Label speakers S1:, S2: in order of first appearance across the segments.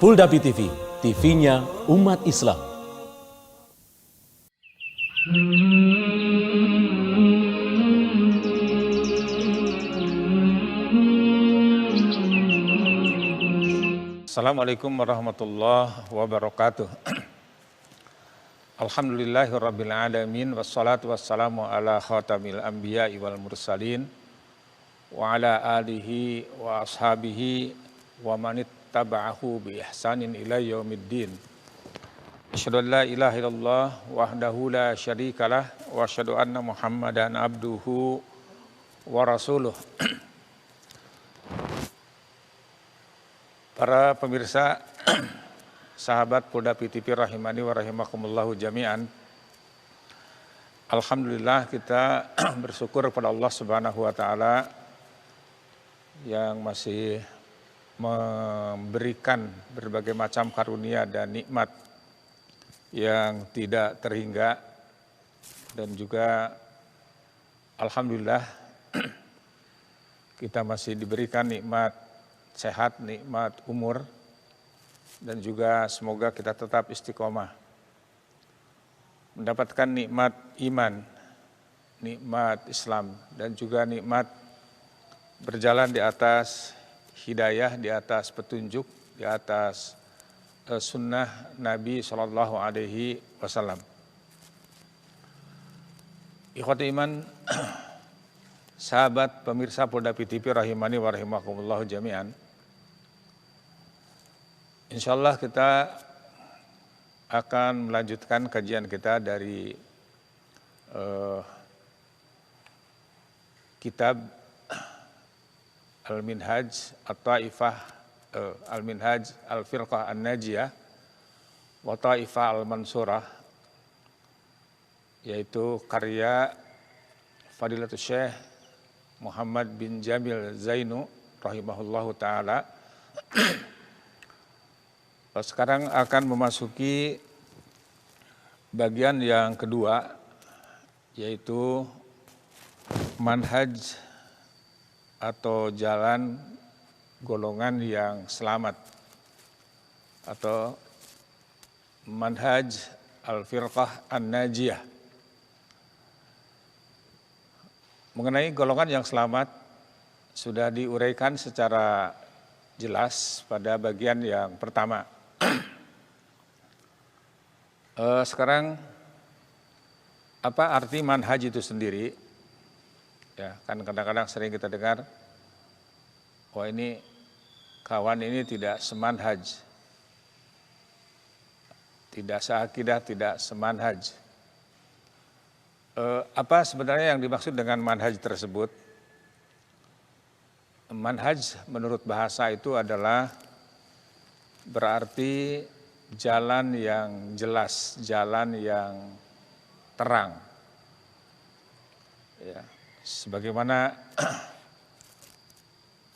S1: Puldapi TV, TV-nya umat Islam.
S2: Assalamualaikum warahmatullahi wabarakatuh. Alhamdulillahirabbil alamin wassalatu wassalamu ala khatamil anbiya'i wal mursalin wa ala alihi wa ashabihi wa man ittaba'ahu bi ihsanin ila yaumiddin. Asyhadu an la ilaha illallah wahdahu la syarikalah wa asyhadu anna Muhammadan abduhu wa rasuluh. Para pemirsa, sahabat Puldapi TV rahimani wa rahimakumullahu jami'an. Alhamdulillah kita bersyukur kepada Allah Subhanahu wa taala yang masih memberikan berbagai macam karunia dan nikmat yang tidak terhingga, dan juga alhamdulillah kita masih diberikan nikmat sehat, nikmat umur, dan juga semoga kita tetap istiqomah mendapatkan nikmat iman, nikmat Islam, dan juga nikmat berjalan di atas hidayah, di atas petunjuk, di atas sunnah Nabi Shallallahu Alaihi Wasallam. Ikhwati iman, sahabat pemirsa Puldapi TV rahimani wa rahimakumullahu jami'an. Insyaallah kita akan melanjutkan kajian kita dari kitab Al-Minhaj At-Taifah Al-Minhaj Al-Firqah An-Najiyah wa Taifah Al-Mansurah, yaitu karya Fadilatul Syekh Muhammad bin Jamil Zainu rahimahullahu ta'ala. Sekarang akan memasuki bagian yang kedua, yaitu manhaj atau jalan golongan yang selamat, atau manhaj al-firqah an-najiyah. Mengenai golongan yang selamat sudah diuraikan secara jelas pada bagian yang pertama. Sekarang apa arti manhaj itu sendiri? Ya, kan kadang-kadang sering kita dengar, wah ini kawan ini tidak semanhaj, tidak seakidah, tidak semanhaj. Apa sebenarnya yang dimaksud dengan manhaj tersebut? Manhaj menurut bahasa itu adalah berarti jalan yang jelas, jalan yang terang. Ya, sebagaimana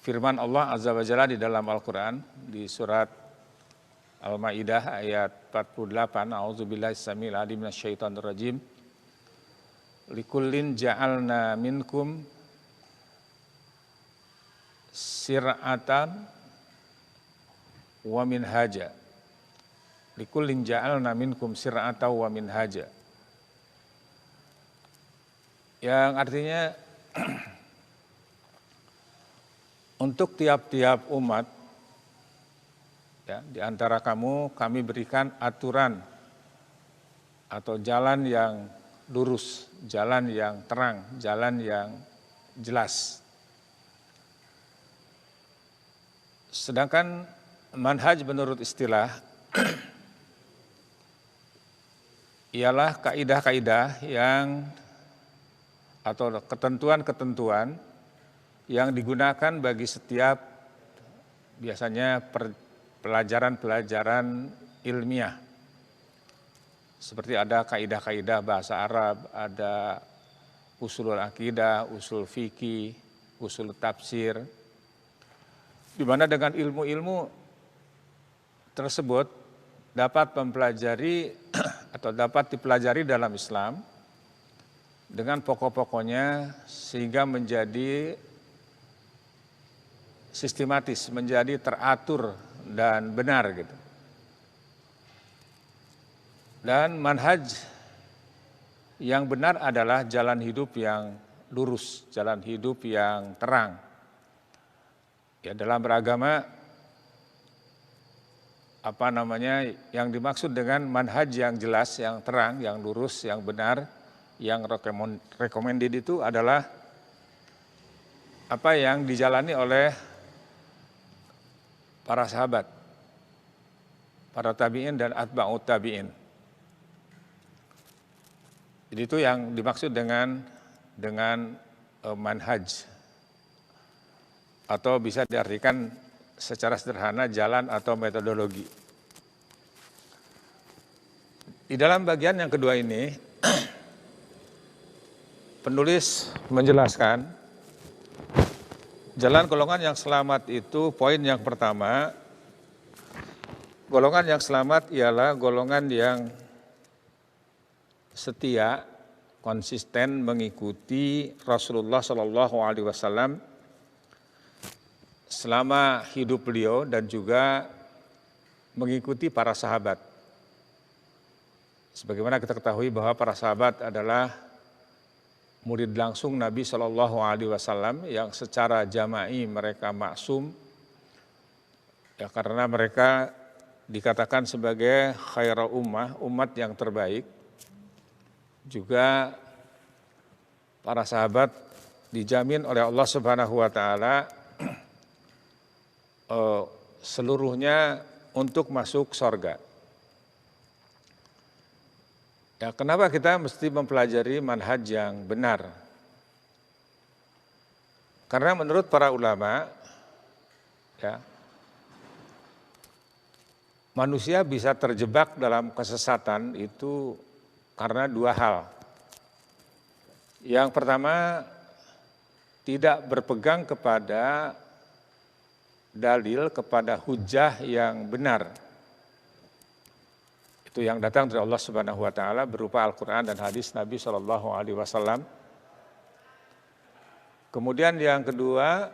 S2: firman Allah Azza wa Jalla di dalam Al-Quran, di surat Al-Ma'idah ayat 48, A'udzubillahi samil alim minasyaitonir rajim. Likullin ja'alna minkum sir'atan wa minhaja. Likullin ja'alna minkum sir'atan wa minhaja. Yang artinya untuk tiap-tiap umat, ya, di antara kamu kami berikan aturan atau jalan yang lurus, jalan yang terang, jalan yang jelas. Sedangkan manhaj menurut istilah ialah kaidah-kaidah yang atau ketentuan-ketentuan yang digunakan bagi setiap biasanya pelajaran-pelajaran ilmiah. Seperti ada kaidah-kaidah bahasa Arab, ada usulul akidah, usul fikih, usul tafsir, di mana dengan ilmu-ilmu tersebut dapat mempelajari atau dapat dipelajari dalam Islam dengan pokok-pokoknya sehingga menjadi sistematis, menjadi teratur dan benar gitu. Dan manhaj yang benar adalah jalan hidup yang lurus, jalan hidup yang terang. Ya, dalam beragama yang dimaksud dengan manhaj yang jelas, yang terang, yang lurus, yang benar, yang recommended itu adalah apa yang dijalani oleh para sahabat, para tabi'in dan atba'ut tabi'in. Jadi itu yang dimaksud dengan manhaj, atau bisa diartikan secara sederhana jalan atau metodologi. Di dalam bagian yang kedua ini, penulis menjelaskan jalan golongan yang selamat itu, poin yang pertama, golongan yang selamat ialah golongan yang setia, konsisten mengikuti Rasulullah SAW selama hidup beliau dan juga mengikuti para sahabat. Sebagaimana kita ketahui bahwa para sahabat adalah murid langsung Nabi SAW yang secara jama'i mereka maksum, ya, karena mereka dikatakan sebagai khairul ummah, umat yang terbaik. Juga para sahabat dijamin oleh Allah Subhanahu wa taala seluruhnya untuk masuk surga. Ya, kenapa kita mesti mempelajari manhaj yang benar? Karena menurut para ulama, ya, manusia bisa terjebak dalam kesesatan itu karena dua hal. Yang pertama, tidak berpegang kepada dalil, kepada hujah yang benar. Itu yang datang dari Allah Subhanahu wa taala berupa Al-Qur'an dan hadis Nabi SAW. Kemudian yang kedua,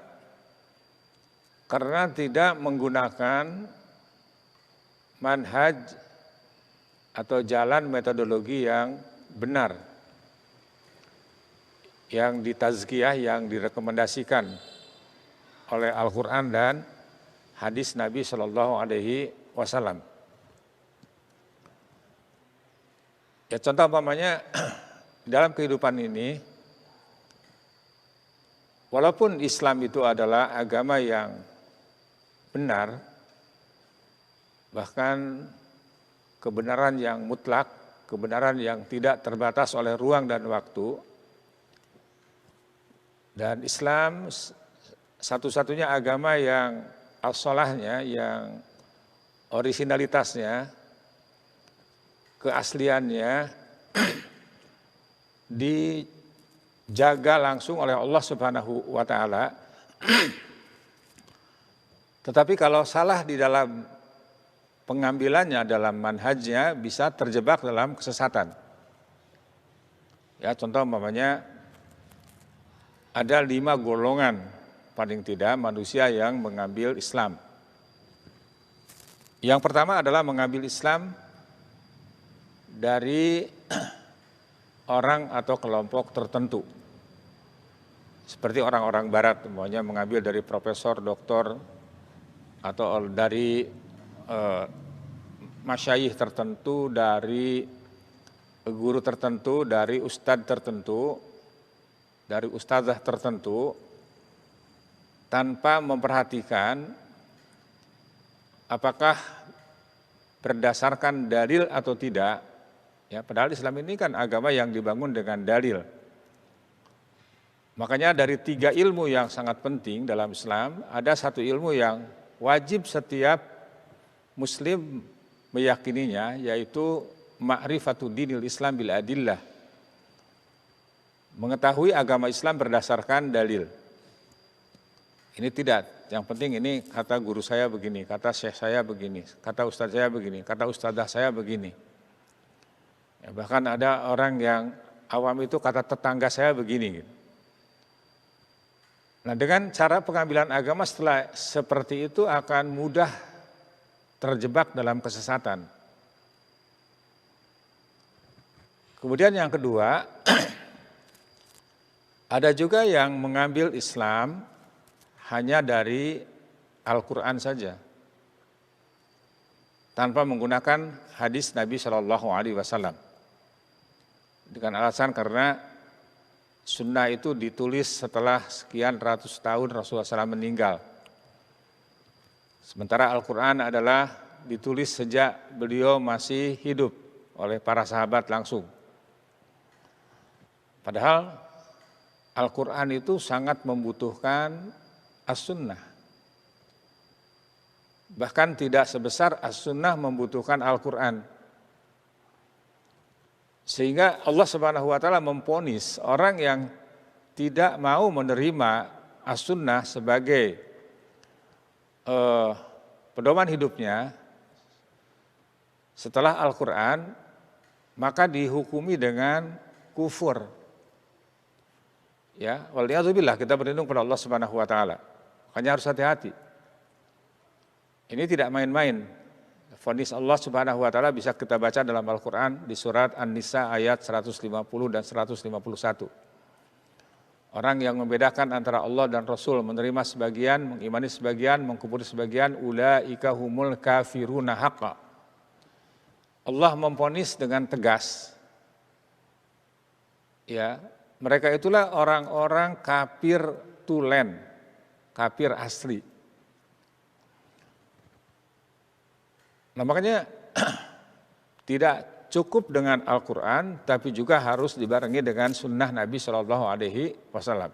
S2: karena tidak menggunakan manhaj atau jalan metodologi yang benar, yang ditazkiyah, yang direkomendasikan oleh Al-Quran dan hadis Nabi SAW. Ya, contoh umpamanya dalam kehidupan ini, walaupun Islam itu adalah agama yang benar, bahkan kebenaran yang mutlak, kebenaran yang tidak terbatas oleh ruang dan waktu. Dan Islam satu-satunya agama yang as-salahnya, yang originalitasnya, keasliannya dijaga langsung oleh Allah Subhanahu wa taala. Tetapi kalau salah di dalam pengambilannya, dalam manhajnya, bisa terjebak dalam kesesatan. Ya, contoh umpamanya ada 5 golongan paling tidak manusia yang mengambil Islam. Yang pertama adalah mengambil Islam dari orang atau kelompok tertentu. Seperti orang-orang barat, semuanya mengambil dari profesor, doktor, atau dari masyayikh tertentu, dari guru tertentu, dari ustadz tertentu, dari ustazah tertentu, tanpa memperhatikan apakah berdasarkan dalil atau tidak. Ya, padahal Islam ini kan agama yang dibangun dengan dalil. Makanya dari 3 ilmu yang sangat penting dalam Islam, ada 1 ilmu yang wajib setiap Muslim meyakininya, yaitu ma'rifatul dinil Islam bil adillah. Mengetahui agama Islam berdasarkan dalil. Ini tidak, yang penting ini kata guru saya begini, kata syekh saya begini, kata ustadz saya begini, kata ustadzah saya begini. Ya, bahkan ada orang yang awam itu kata tetangga saya begini. Nah, dengan cara pengambilan agama setelah seperti itu akan mudah terjebak dalam kesesatan. Kemudian yang kedua, ada juga yang mengambil Islam hanya dari Al-Quran saja, tanpa menggunakan hadis Nabi Shallallahu Alaihi Wasallam, dengan alasan karena sunnah itu ditulis setelah sekian ratus tahun Rasulullah SAW meninggal. Sementara Al-Quran adalah ditulis sejak beliau masih hidup oleh para sahabat langsung. Padahal Al-Quran itu sangat membutuhkan as-sunnah. Bahkan tidak sebesar as-sunnah membutuhkan Al-Quran. Sehingga Allah Subhanahu wa taala memvonis orang yang tidak mau menerima as-sunnah sebagai pedoman hidupnya setelah Al-Quran, maka dihukumi dengan kufur. Ya, waliyadzubillah, kita berlindung pada Allah Subhanahu wa taala. Makanya harus hati-hati. Ini tidak main-main. Vonis Allah Subhanahu wa taala bisa kita baca dalam Al-Qur'an di surat An-Nisa ayat 150 dan 151. Orang yang membedakan antara Allah dan Rasul, menerima sebagian, mengimani sebagian, mengkufuri sebagian, ulaika humul kafiruna haqqa. Allah memvonis dengan tegas. Ya, mereka itulah orang-orang kafir tulen, kafir asli. Nah, makanya tidak cukup dengan Al-Quran, tapi juga harus dibarengi dengan sunnah Nabi Shallallahu Alaihi Wasallam.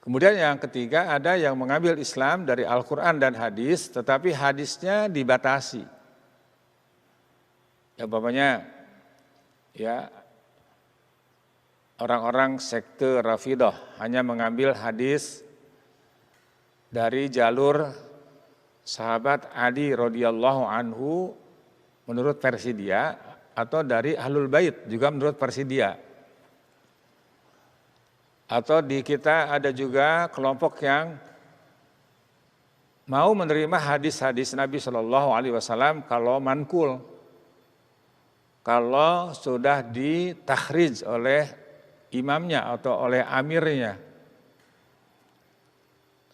S2: Kemudian yang ketiga, ada yang mengambil Islam dari Al-Quran dan hadis, tetapi hadisnya dibatasi. Ya, umpamanya, ya, orang-orang sekte Rafidah hanya mengambil hadis dari jalur sahabat Ali radhiyallahu anhu menurut versi dia, atau dari Ahlul Bait juga menurut versi dia. Atau di kita ada juga kelompok yang mau menerima hadis-hadis Nabi Shallallahu Alaihi Wasallam kalau manqul, kalau sudah ditakhrij oleh imamnya atau oleh amirnya,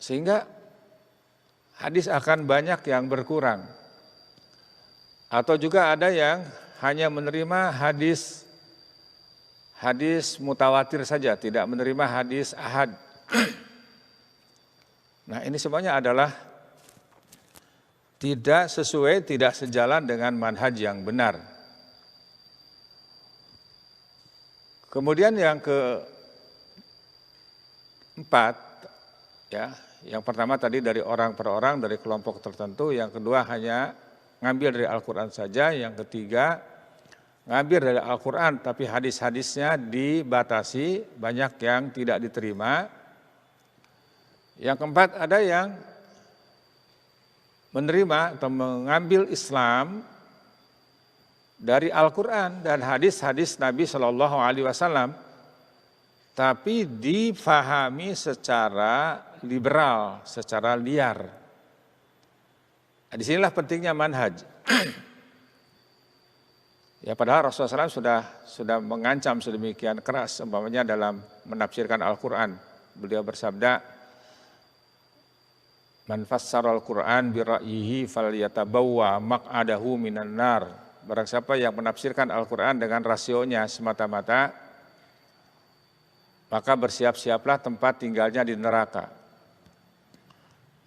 S2: sehingga hadis akan banyak yang berkurang. Atau juga ada yang hanya menerima hadis mutawatir saja, tidak menerima hadis ahad. Nah, ini semuanya adalah tidak sesuai, tidak sejalan dengan manhaj yang benar. Kemudian yang keempat, ya, yang pertama tadi dari orang per orang, dari kelompok tertentu. Yang kedua hanya ngambil dari Al-Quran saja. Yang ketiga ngambil dari Al-Quran tapi hadis-hadisnya dibatasi, banyak yang tidak diterima. Yang keempat ada yang menerima atau mengambil Islam dari Al-Quran dan hadis-hadis Nabi Shallallahu Alaihi Wasallam, tapi difahami secara liberal, secara liar. Nah, disinilah pentingnya manhaj. Ya, padahal Rasulullah SAW sudah mengancam sedemikian keras, umpamanya dalam menafsirkan Al-Quran. Beliau bersabda, "Man fassara al-Quran bi ra'yihi falyatabawwa maq'adahu minan nar." Barang siapa yang menafsirkan Al-Quran dengan rasionya semata-mata, maka bersiap-siaplah tempat tinggalnya di neraka.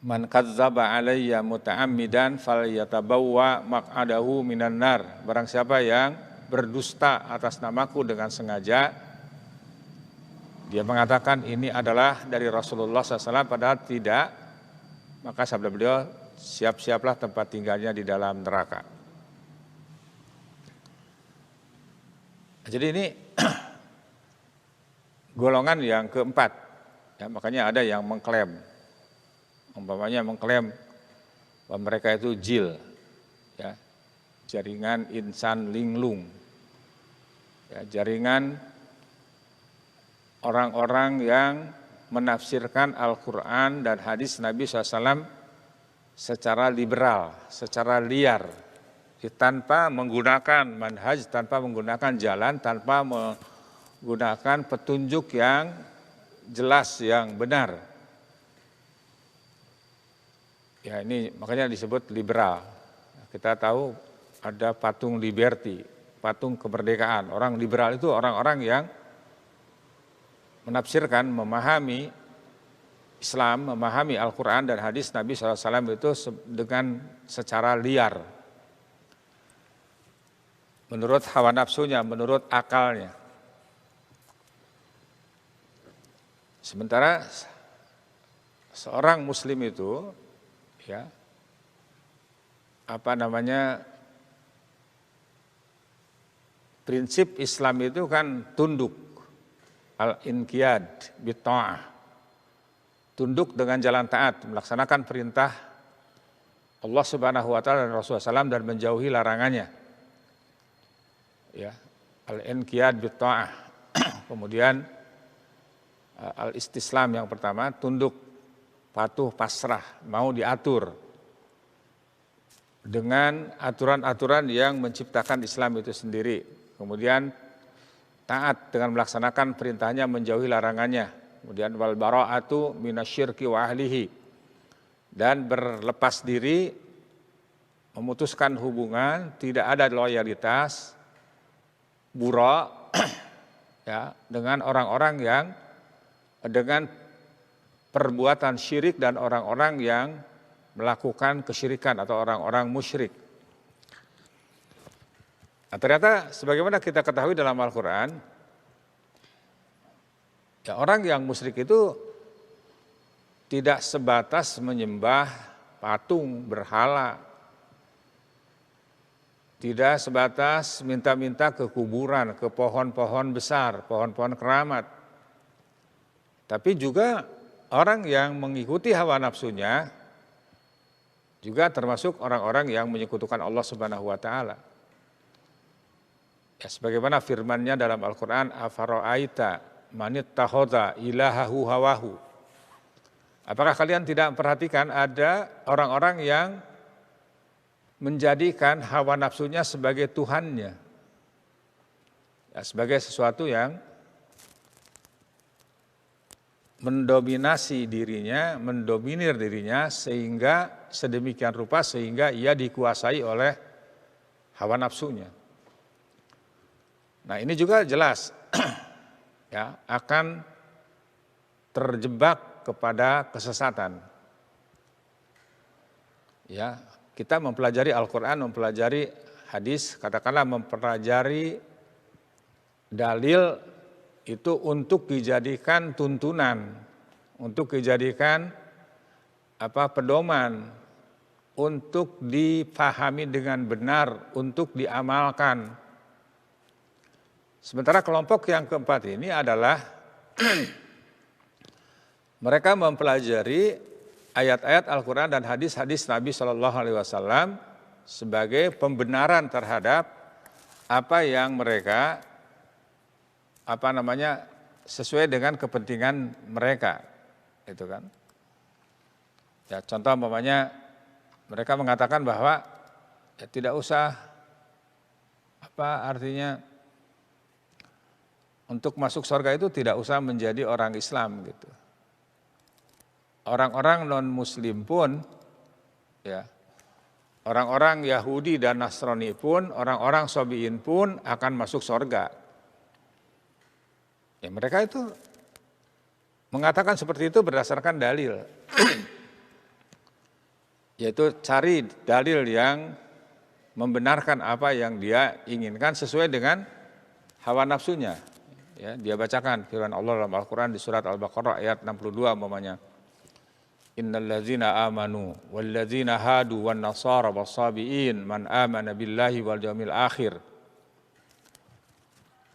S2: Man kadzdzaba alayya muta'ammidan falyatabawwa maq'adahu minan nar. Barang siapa yang berdusta atas namaku dengan sengaja, dia mengatakan ini adalah dari Rasulullah SAW padahal tidak, maka sabda beliau, siap-siaplah tempat tinggalnya di dalam neraka. Jadi ini golongan yang keempat, ya, makanya ada yang mengklaim, umpamanya mengklaim bahwa mereka itu jil, ya, jaringan insan linglung, ya, jaringan orang-orang yang menafsirkan Al-Quran dan hadis Nabi SAW secara liberal, secara liar, tanpa menggunakan manhaj, tanpa menggunakan jalan, tanpa menggunakan petunjuk yang jelas, yang benar. Ya, ini makanya disebut liberal. Kita tahu ada patung liberty, patung kemerdekaan. Orang liberal itu orang-orang yang menafsirkan, memahami Islam, memahami Al-Quran dan hadis Nabi SAW itu dengan secara liar. Menurut hawa nafsunya, menurut akalnya. Sementara seorang muslim itu, ya, prinsip Islam itu kan tunduk, al-inqiyad bitta'ah, tunduk dengan jalan taat, melaksanakan perintah Allah Subhanahu wa taala dan Rasulullah SAW dan menjauhi larangannya. Ya, al-inqiyad bitta'ah. Kemudian al-istislam yang pertama, tunduk, patuh, pasrah, mau diatur dengan aturan-aturan yang menciptakan Islam itu sendiri. Kemudian taat dengan melaksanakan perintahnya, menjauhi larangannya. Kemudian wal bara'atu minasyirki wa ahlihi, dan berlepas diri, memutuskan hubungan, tidak ada loyalitas, bura ya, dengan orang-orang yang dengan perbuatan syirik dan orang-orang yang melakukan kesyirikan atau orang-orang musyrik. Nah, ternyata sebagaimana kita ketahui dalam Al-Quran, ya, orang yang musyrik itu tidak sebatas menyembah patung berhala, tidak sebatas minta-minta ke kuburan, ke pohon-pohon besar, pohon-pohon keramat, tapi juga orang yang mengikuti hawa nafsunya juga termasuk orang-orang yang menyekutukan Allah Subhanahu wa taala. Ya, sebagaimana firman-Nya dalam Al-Qur'an, afara'aita manittakhadha ilahahu hawahu. Apakah kalian tidak memperhatikan ada orang-orang yang menjadikan hawa nafsunya sebagai tuhannya? Ya, sebagai sesuatu yang mendominasi dirinya, mendominir dirinya sehingga sedemikian rupa sehingga ia dikuasai oleh hawa nafsunya. Nah, ini juga jelas ya, akan terjebak kepada kesesatan. Ya, kita mempelajari Al-Qur'an, mempelajari hadis, katakanlah mempelajari dalil itu untuk dijadikan tuntunan, untuk dijadikan pedoman, untuk dipahami dengan benar, untuk diamalkan. Sementara kelompok yang keempat ini adalah mereka mempelajari ayat-ayat Al-Quran dan hadis-hadis Nabi SAW sebagai pembenaran terhadap apa yang mereka sesuai dengan kepentingan mereka, itu kan. Ya, contoh umpamanya mereka mengatakan bahwa ya, tidak usah artinya untuk masuk surga itu tidak usah menjadi orang Islam gitu. Orang-orang non-Muslim pun, ya, orang-orang Yahudi dan Nasrani pun, orang-orang Sabiin pun akan masuk surga. Ya, mereka itu mengatakan seperti itu berdasarkan dalil. Yaitu cari dalil yang membenarkan apa yang dia inginkan sesuai dengan hawa nafsunya. Ya, dia bacakan firman Allah dalam Al-Quran di surat Al-Baqarah ayat 62 umpamanya. Innallazina amanu wallazina hadu wan nasara was-sabiin man amana billahi wal yawmil akhir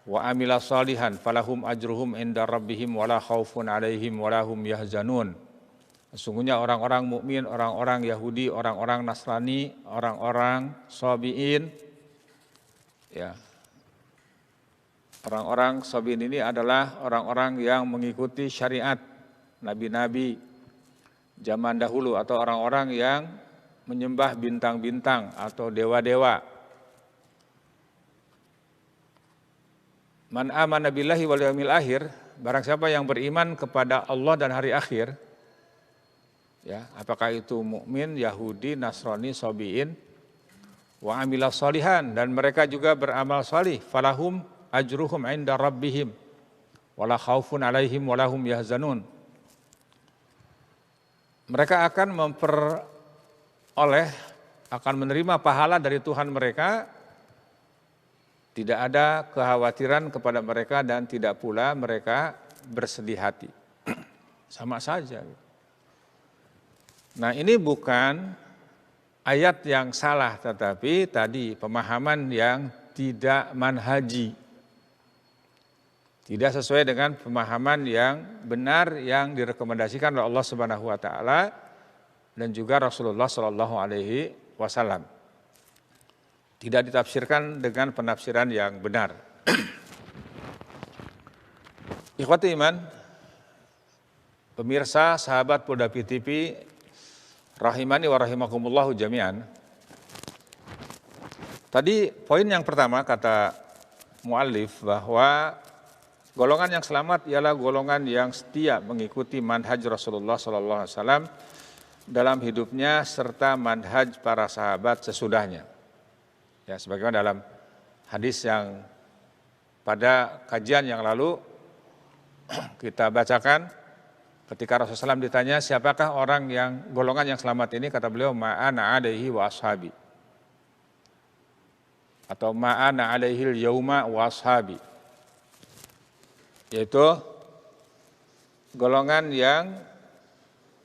S2: wa amila salihan falahum ajruhum inda rabbihim wala khaufun alaihim wala hum yahzanun. Sesungguhnya orang-orang mukmin, orang-orang Yahudi, orang-orang Nasrani, orang-orang Sabiin, ya, orang-orang Sabiin ini adalah orang-orang yang mengikuti syariat nabi-nabi zaman dahulu atau orang-orang yang menyembah bintang-bintang atau dewa-dewa. Man amana billahi wal yaumil akhir, barang siapa yang beriman kepada Allah dan hari akhir, ya, apakah itu mukmin, Yahudi, Nasrani, Sabiin, wa amila sholihan, dan mereka juga beramal salih, falahum ajruhum inda rabbihim wala khaufun alaihim walahum yahzanun. Mereka akan akan menerima pahala dari Tuhan mereka, tidak ada kekhawatiran kepada mereka dan tidak pula mereka bersedih hati. Sama saja. Nah, ini bukan ayat yang salah, tetapi tadi pemahaman yang tidak manhaji. Tidak sesuai dengan pemahaman yang benar yang direkomendasikan oleh Allah Subhanahu wa taala dan juga Rasulullah Shallallahu alaihi wasallam. Tidak ditafsirkan dengan penafsiran yang benar. Ikhwati iman, pemirsa, sahabat Polda PTV, rahimani wa rahimakumullahu jami'an. Tadi poin yang pertama kata muallif bahwa golongan yang selamat ialah golongan yang setia mengikuti manhaj Rasulullah SAW dalam hidupnya serta manhaj para sahabat sesudahnya. Ya, sebagaimana dalam hadis yang pada kajian yang lalu kita bacakan, ketika Rasulullah SAW ditanya siapakah orang yang golongan yang selamat ini, kata beliau ma'ana alaihi wa ashabi, atau ma'ana alaihil yauma wa ashabi, yaitu golongan yang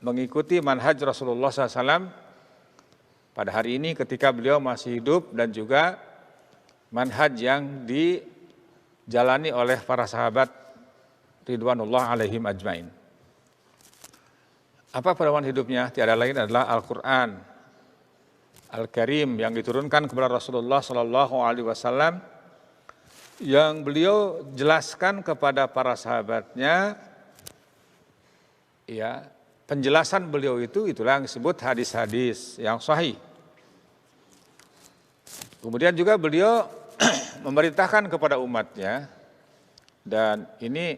S2: mengikuti manhaj Rasulullah SAW pada hari ini ketika beliau masih hidup, dan juga manhaj yang dijalani oleh para sahabat ridwanullah alaihim ajmain. Apa pedoman hidupnya? Tiada lain adalah Al-Quran Al-Karim yang diturunkan kepada Rasulullah SAW, yang beliau jelaskan kepada para sahabatnya, ya, penjelasan beliau itulah yang disebut hadis-hadis yang sahih. Kemudian juga beliau memerintahkan kepada umatnya, dan ini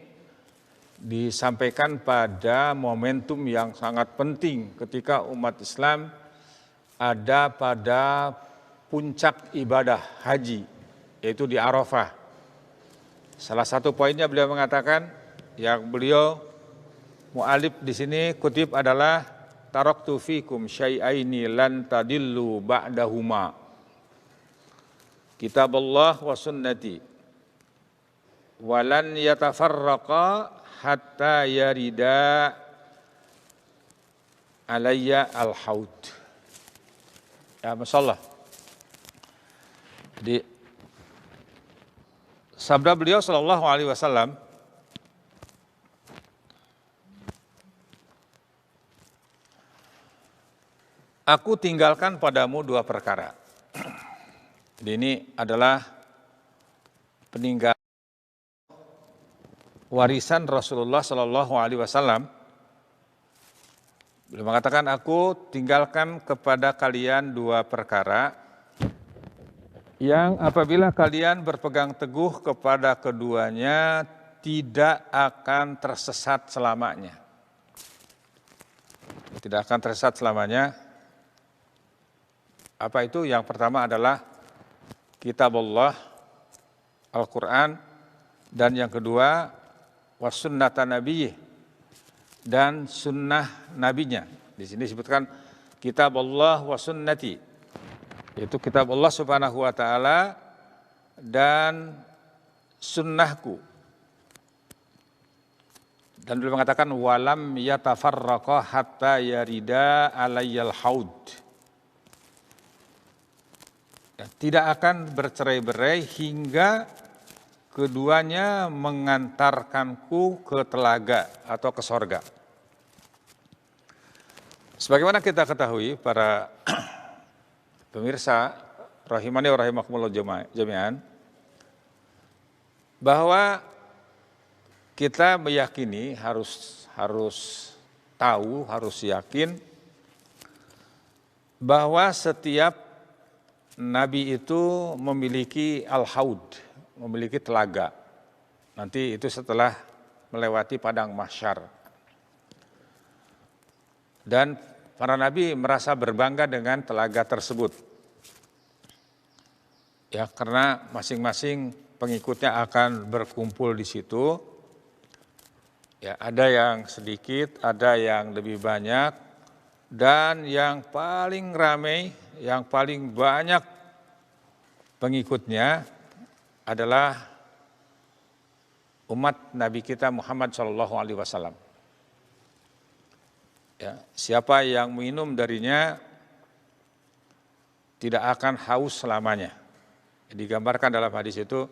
S2: disampaikan pada momentum yang sangat penting ketika umat Islam ada pada puncak ibadah haji, yaitu di Arafah. Salah satu poinnya beliau mengatakan, yang beliau mu'alif di sini kutip adalah taraktu fikum syai'aini lan tadillu ba'dahuma, kitabullah wa sunnati, walan yatafarraqa hatta yarida alayya al-haud. Ya, masyaallah. Jadi sabda beliau sallallahu alaihi wasallam, aku tinggalkan padamu dua perkara. Jadi ini adalah peninggalan warisan Rasulullah sallallahu alaihi wasallam. Beliau mengatakan, aku tinggalkan kepada kalian dua perkara yang apabila kalian berpegang teguh kepada keduanya tidak akan tersesat selamanya. Tidak akan tersesat selamanya. Apa itu? Yang pertama adalah kitabullah, Al-Quran, dan yang kedua wasunnata nabiyih, dan sunnah nabinya. Di sini disebutkan kitabullah wa sunnati, yaitu kitab Allah Subhanahu wa taala dan sunnahku. Dan beliau mengatakan walam yatafarraqa hatta yarida alayyal haud. Tidak akan bercerai-berai hingga keduanya mengantarkanku ke telaga atau ke sorga. Sebagaimana kita ketahui para pemirsa rahimani wa rahimakumullah jami'an, bahwa kita meyakini, harus tahu, harus yakin bahwa setiap nabi itu memiliki al-haud, memiliki telaga. Nanti itu setelah melewati padang mahsyar. Dan para nabi merasa berbangga dengan telaga tersebut. Ya, karena masing-masing pengikutnya akan berkumpul di situ. Ya, ada yang sedikit, ada yang lebih banyak, dan yang paling ramai, yang paling banyak pengikutnya adalah umat Nabi kita Muhammad SAW. Ya, siapa yang minum darinya tidak akan haus selamanya. Digambarkan dalam hadis itu,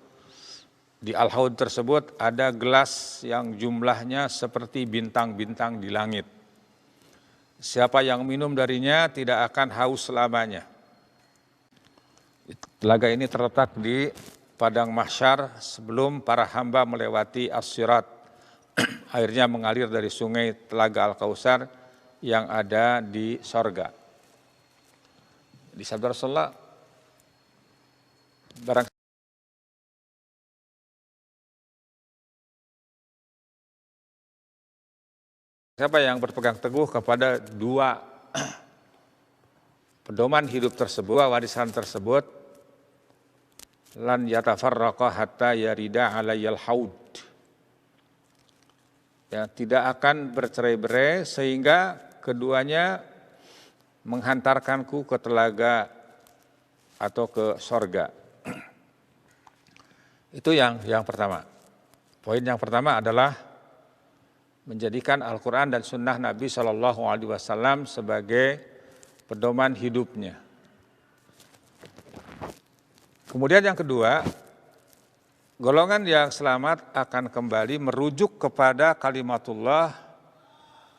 S2: di Al-Haud tersebut ada gelas yang jumlahnya seperti bintang-bintang di langit. Siapa yang minum darinya tidak akan haus selamanya. Telaga ini terletak di padang mahsyar sebelum para hamba melewati as-sirat. Airnya mengalir dari sungai Telaga Al-Kautsar yang ada di sorga. Di sabda Rasulullah, barang siapa yang berpegang teguh kepada dua pedoman hidup tersebut, warisan tersebut, lan yatafarraqa hatta yarida alayyal haud. Ya, tidak akan bercerai-berai sehingga keduanya menghantarkanku ke telaga atau ke sorga. Itu yang pertama. Poin yang pertama adalah menjadikan Al-Quran dan Sunnah Nabi SAW sebagai pedoman hidupnya. Kemudian yang kedua, golongan yang selamat akan kembali merujuk kepada kalimatullah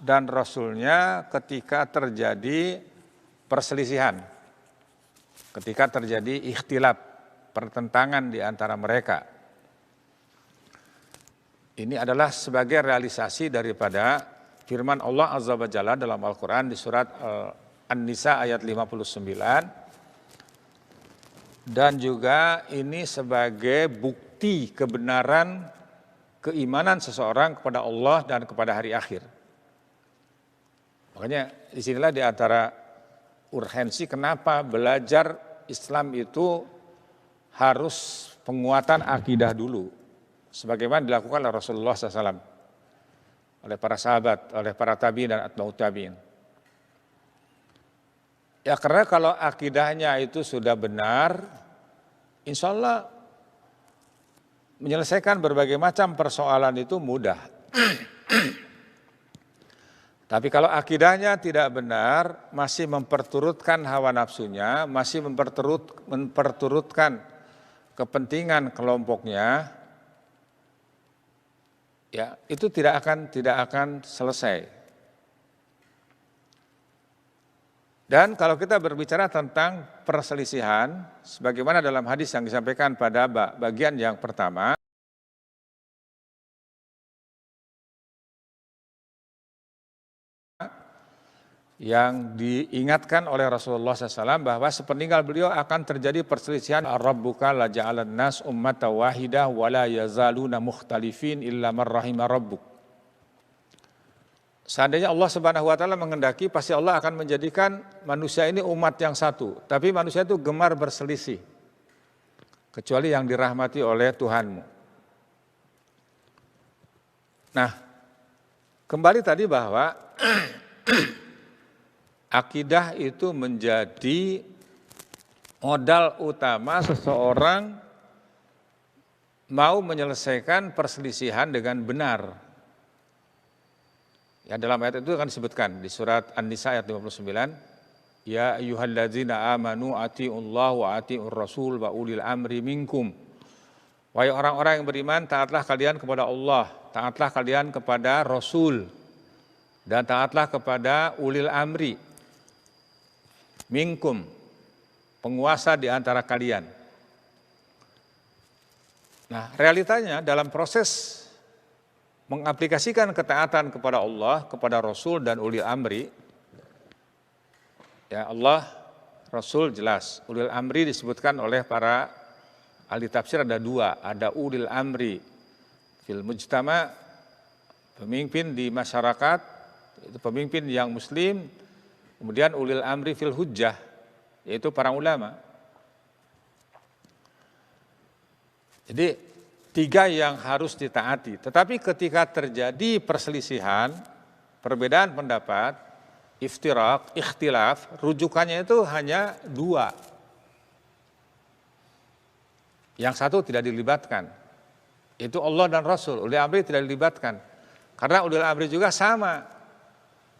S2: dan Rasulnya ketika terjadi perselisihan, ketika terjadi ikhtilaf, pertentangan di antara mereka. Ini adalah sebagai realisasi daripada firman Allah Azza wa Jalla dalam Al-Quran di surat An-Nisa ayat 59. Dan juga ini sebagai bukti kebenaran keimanan seseorang kepada Allah dan kepada hari akhir. Makanya disinilah di antara urgensi kenapa belajar Islam itu harus penguatan akidah dulu. Sebagaimana dilakukan oleh Rasulullah SAW, oleh para sahabat, oleh para tabi'in dan atba'ut tabi'in. Ya karena kalau akidahnya itu sudah benar, insya Allah menyelesaikan berbagai macam persoalan itu mudah. Tapi kalau akidahnya tidak benar, masih memperturutkan hawa nafsunya, masih memperturutkan kepentingan kelompoknya, ya itu tidak akan selesai. Dan kalau kita berbicara tentang perselisihan, sebagaimana dalam hadis yang disampaikan pada bagian yang pertama, yang diingatkan oleh Rasulullah SAW bahwa sepeninggal beliau akan terjadi perselisihan. Rabbuka la ja'alan nas ummata wahidah wa la yazaluna mukhtalifin illa man rahima rabbuk. Seandainya Allah Subhanahu wa taala menghendaki, pasti Allah akan menjadikan manusia ini umat yang satu, tapi manusia itu gemar berselisih. Kecuali yang dirahmati oleh Tuhanmu. Nah, kembali tadi bahwa akidah itu menjadi modal utama seseorang mau menyelesaikan perselisihan dengan benar. Ya dalam ayat itu kan disebutkan di surat An-Nisa ayat 59, ya ayyuhalladzina amanu atiiullah wa atiiur rasul wa ulil amri minkum. Wahai orang-orang yang beriman, taatlah kalian kepada Allah, taatlah kalian kepada Rasul, dan taatlah kepada ulil amri minkum, penguasa di antara kalian. Nah, realitanya dalam proses mengaplikasikan ketaatan kepada Allah, kepada Rasul dan ulil amri, Ya Allah, Rasul jelas. Ulil amri disebutkan oleh para ahli tafsir ada dua. Ada ulil amri fil mujtama, pemimpin di masyarakat, itu pemimpin yang muslim. Kemudian ulil amri fil hujjah, yaitu para ulama. Jadi tiga yang harus ditaati. Tetapi ketika terjadi perselisihan, perbedaan pendapat, iftiraq, ikhtilaf, rujukannya itu hanya dua. Yang satu tidak dilibatkan, itu Allah dan Rasul. Ulil amri tidak dilibatkan. Karena ulil amri juga sama,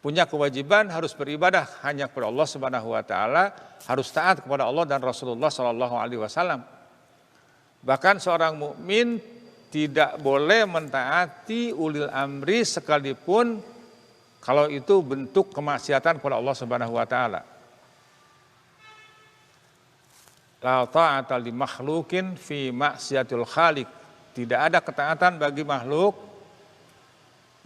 S2: punya kewajiban harus beribadah hanya kepada Allah Subhanahu wa taala, harus taat kepada Allah dan Rasulullah sallallahu alaihi wasallam. Bahkan seorang mukmin tidak boleh mentaati ulil amri sekalipun kalau itu bentuk kemaksiatan kepada Allah Subhanahu wa taala. La ta'ata li makhluqin fi maksiatil khaliq. Tidak ada ketaatan bagi makhluk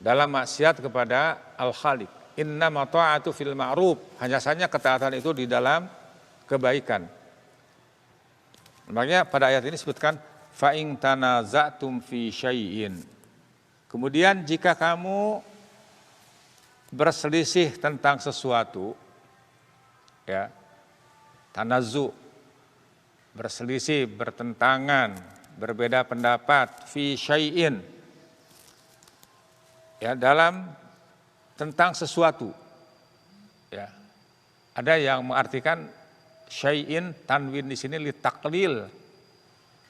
S2: dalam maksiat kepada al-khaliq. Innama ta'atu fil ma'ruf. Hanya saja ketaatan itu di dalam kebaikan. Makanya pada ayat ini disebutkan fa in tanaza'tum fi syai'in. Kemudian jika kamu berselisih tentang sesuatu, ya, tanazu, berselisih, bertentangan, berbeda pendapat, fi syai'in, ya, dalam tentang sesuatu, ya. Ada yang mengartikan syai'in, tanwin di sini li taklil,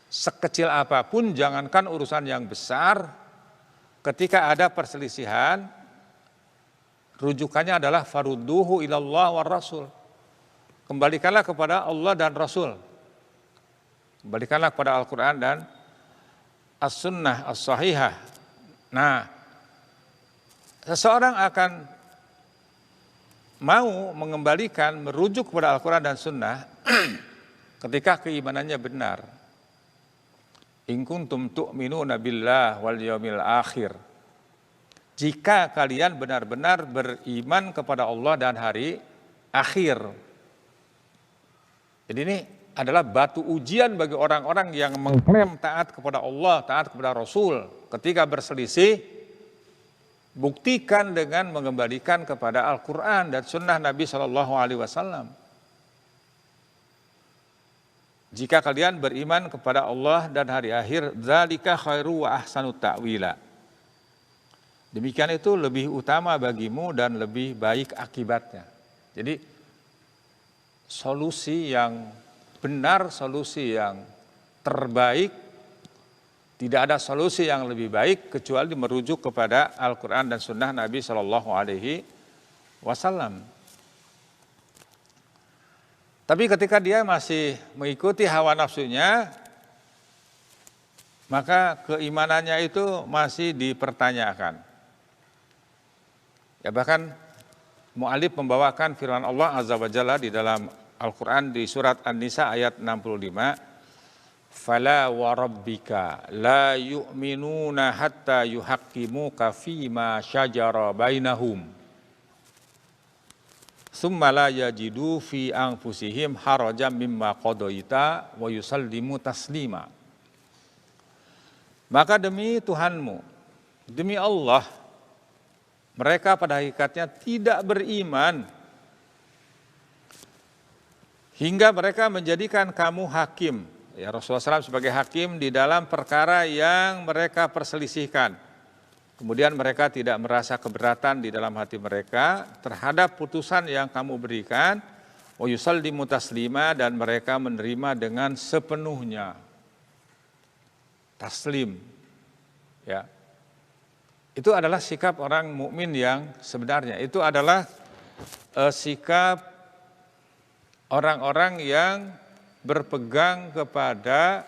S2: sekecil apapun, jangankan urusan yang besar, ketika ada perselisihan, rujukannya adalah farudduhu ilallah war rasul. Kembalikanlah kepada Allah dan Rasul. Kembalikanlah kepada Al-Quran dan As-Sunnah As-Sahihah. Nah, seseorang akan mau mengembalikan, merujuk kepada Al-Quran dan Sunnah ketika keimanannya benar. In kuntum tu'minuna billah wal yaumil akhir. Jika kalian benar-benar beriman kepada Allah dan hari akhir. Jadi ini adalah batu ujian bagi orang-orang yang mengklaim taat kepada Allah, taat kepada Rasul. Ketika berselisih, buktikan dengan mengembalikan kepada Al-Quran dan Sunnah Nabi SAW. Jika kalian beriman kepada Allah dan hari akhir, dzalika khairu wa ahsanu ta'wila. Demikian itu lebih utama bagimu dan lebih baik akibatnya. Jadi solusi yang benar, solusi yang terbaik, tidak ada solusi yang lebih baik kecuali merujuk kepada Al-Quran dan Sunnah Nabi SAW. Tapi ketika dia masih mengikuti hawa nafsunya, maka keimanannya itu masih dipertanyakan. Ya, bahkan mu'alif membawakan firman Allah Azza wa Jalla di dalam Al-Quran di surat An-Nisa ayat 65. Fala wa rabbika la yu'minuna hatta yuhaqqimuka fima syajara bainahum. Tsumma la yajidu fi anfusihim harajan mimma qadaita wa yusallimu taslima. Maka demi Tuhanmu, demi Allah, mereka pada hakikatnya tidak beriman hingga mereka menjadikan kamu hakim, ya, Rasulullah SAW sebagai hakim di dalam perkara yang mereka perselisihkan. Kemudian mereka tidak merasa keberatan di dalam hati mereka terhadap putusan yang kamu berikan, wa yusallimu taslima, dan mereka menerima dengan sepenuhnya. Taslim, ya. Itu adalah sikap orang mukmin yang sebenarnya. Itu adalah sikap orang-orang yang berpegang kepada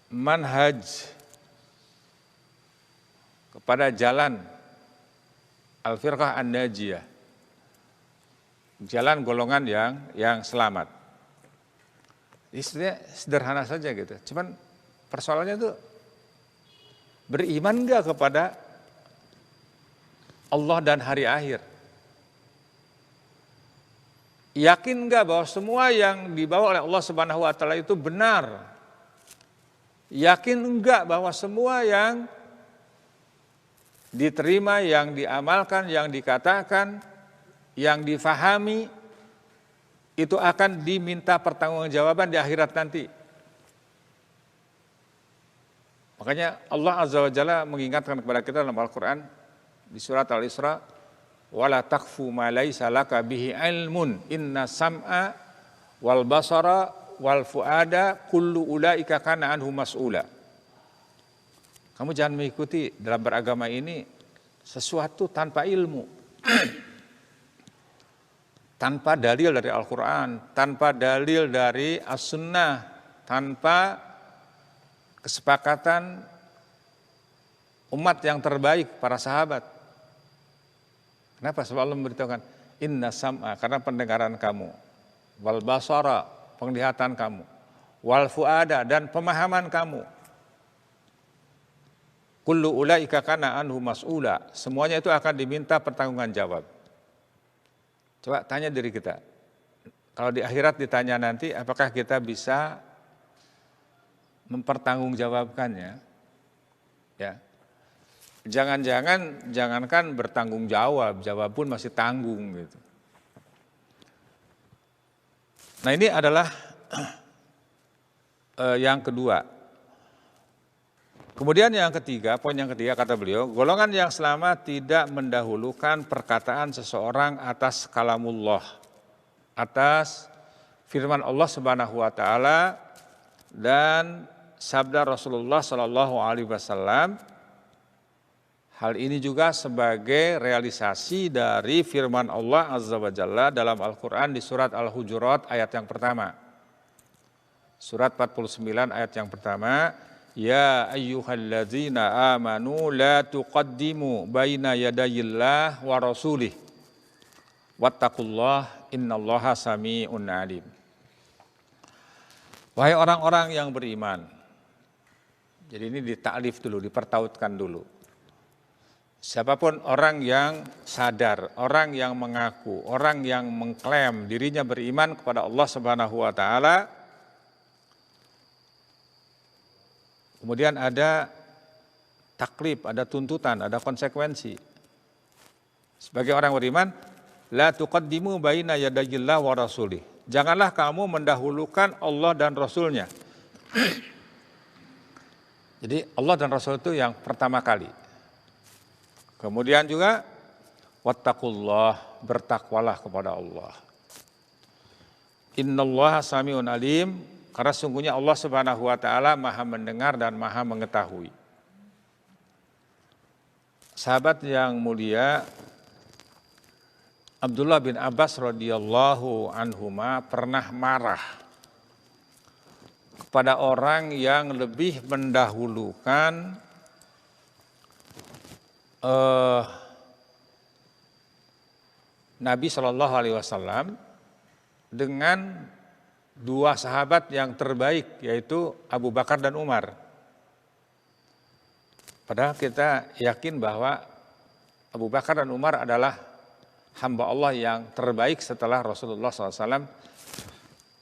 S2: manhaj, kepada jalan Al-Firqah An-Najiyah, jalan golongan yang selamat. Ini sederhana saja gitu. Cuman persoalannya itu beriman enggak kepada Allah dan hari akhir? Yakin enggak bahwa semua yang dibawa oleh Allah Subhanahu wa taala itu benar? Yakin enggak bahwa semua yang diterima, yang diamalkan, yang dikatakan, yang difahami itu akan diminta pertanggungjawaban di akhirat nanti? Makanya Allah Azza wa Jalla mengingatkan kepada kita dalam Al-Quran di surat Al-Isra, wala taqfu ma laisa laka bihi ilmun inna sam'a wal basara wal fuada kullu ulaika kana anhu mas'ula. Kamu jangan mengikuti dalam beragama ini sesuatu tanpa ilmu. Tanpa dalil dari Al-Quran, tanpa dalil dari As-Sunnah, tanpa kesepakatan umat yang terbaik, para sahabat. Kenapa? Sebab Allah memberitahukan, inna sam'a, karena pendengaran kamu, wal basara, penglihatan kamu, wal fuada, dan pemahaman kamu. Kullu ulaika kana anhu mas'ula, semuanya itu akan diminta pertanggungjawaban jawab. Coba tanya diri kita, kalau di akhirat ditanya nanti, apakah kita bisa mempertanggungjawabkannya? Ya. Jangankan bertanggung jawab, jawab pun masih tanggung gitu. Nah, ini adalah yang kedua. Kemudian yang ketiga, poin yang ketiga kata beliau, golongan yang selamat tidak mendahulukan perkataan seseorang atas kalamullah, atas firman Allah Subhanahu wa taala dan sabda Rasulullah sallallahu alaihi wasallam. Hal ini juga sebagai realisasi dari firman Allah Azza wa Jalla dalam Al-Quran di surat Al-Hujurat ayat yang pertama. Surat 49 ayat yang pertama, ya ayyuhalladzina amanu la tuqaddimu baina yadayillah wa rasulih wattaqullah innallaha sami'un alim. Wahai orang-orang yang beriman. Jadi ini ditaklif dulu, dipertautkan dulu. Siapapun orang yang sadar, orang yang mengaku, orang yang mengklaim dirinya beriman kepada Allah Subhanahu wa taala, kemudian ada taklif, ada tuntutan, ada konsekuensi. Sebagai orang beriman, la tuqaddimu baina yadayillah wa rasulih. Janganlah kamu mendahulukan Allah dan Rasulnya. Jadi Allah dan Rasul itu yang pertama kali. Kemudian juga wattaqullah, bertakwalah kepada Allah. Innallaha sami'un alim, karena sungguhnya Allah Subhanahu wa taala Maha mendengar dan Maha mengetahui. Sahabat yang mulia Abdullah bin Abbas radhiyallahu anhuma pernah marah kepada orang yang lebih mendahulukan Nabi Shallallahu Alaihi Wasallam dengan dua sahabat yang terbaik, yaitu Abu Bakar dan Umar. Padahal kita yakin bahwa Abu Bakar dan Umar adalah hamba Allah yang terbaik setelah Rasulullah SAW,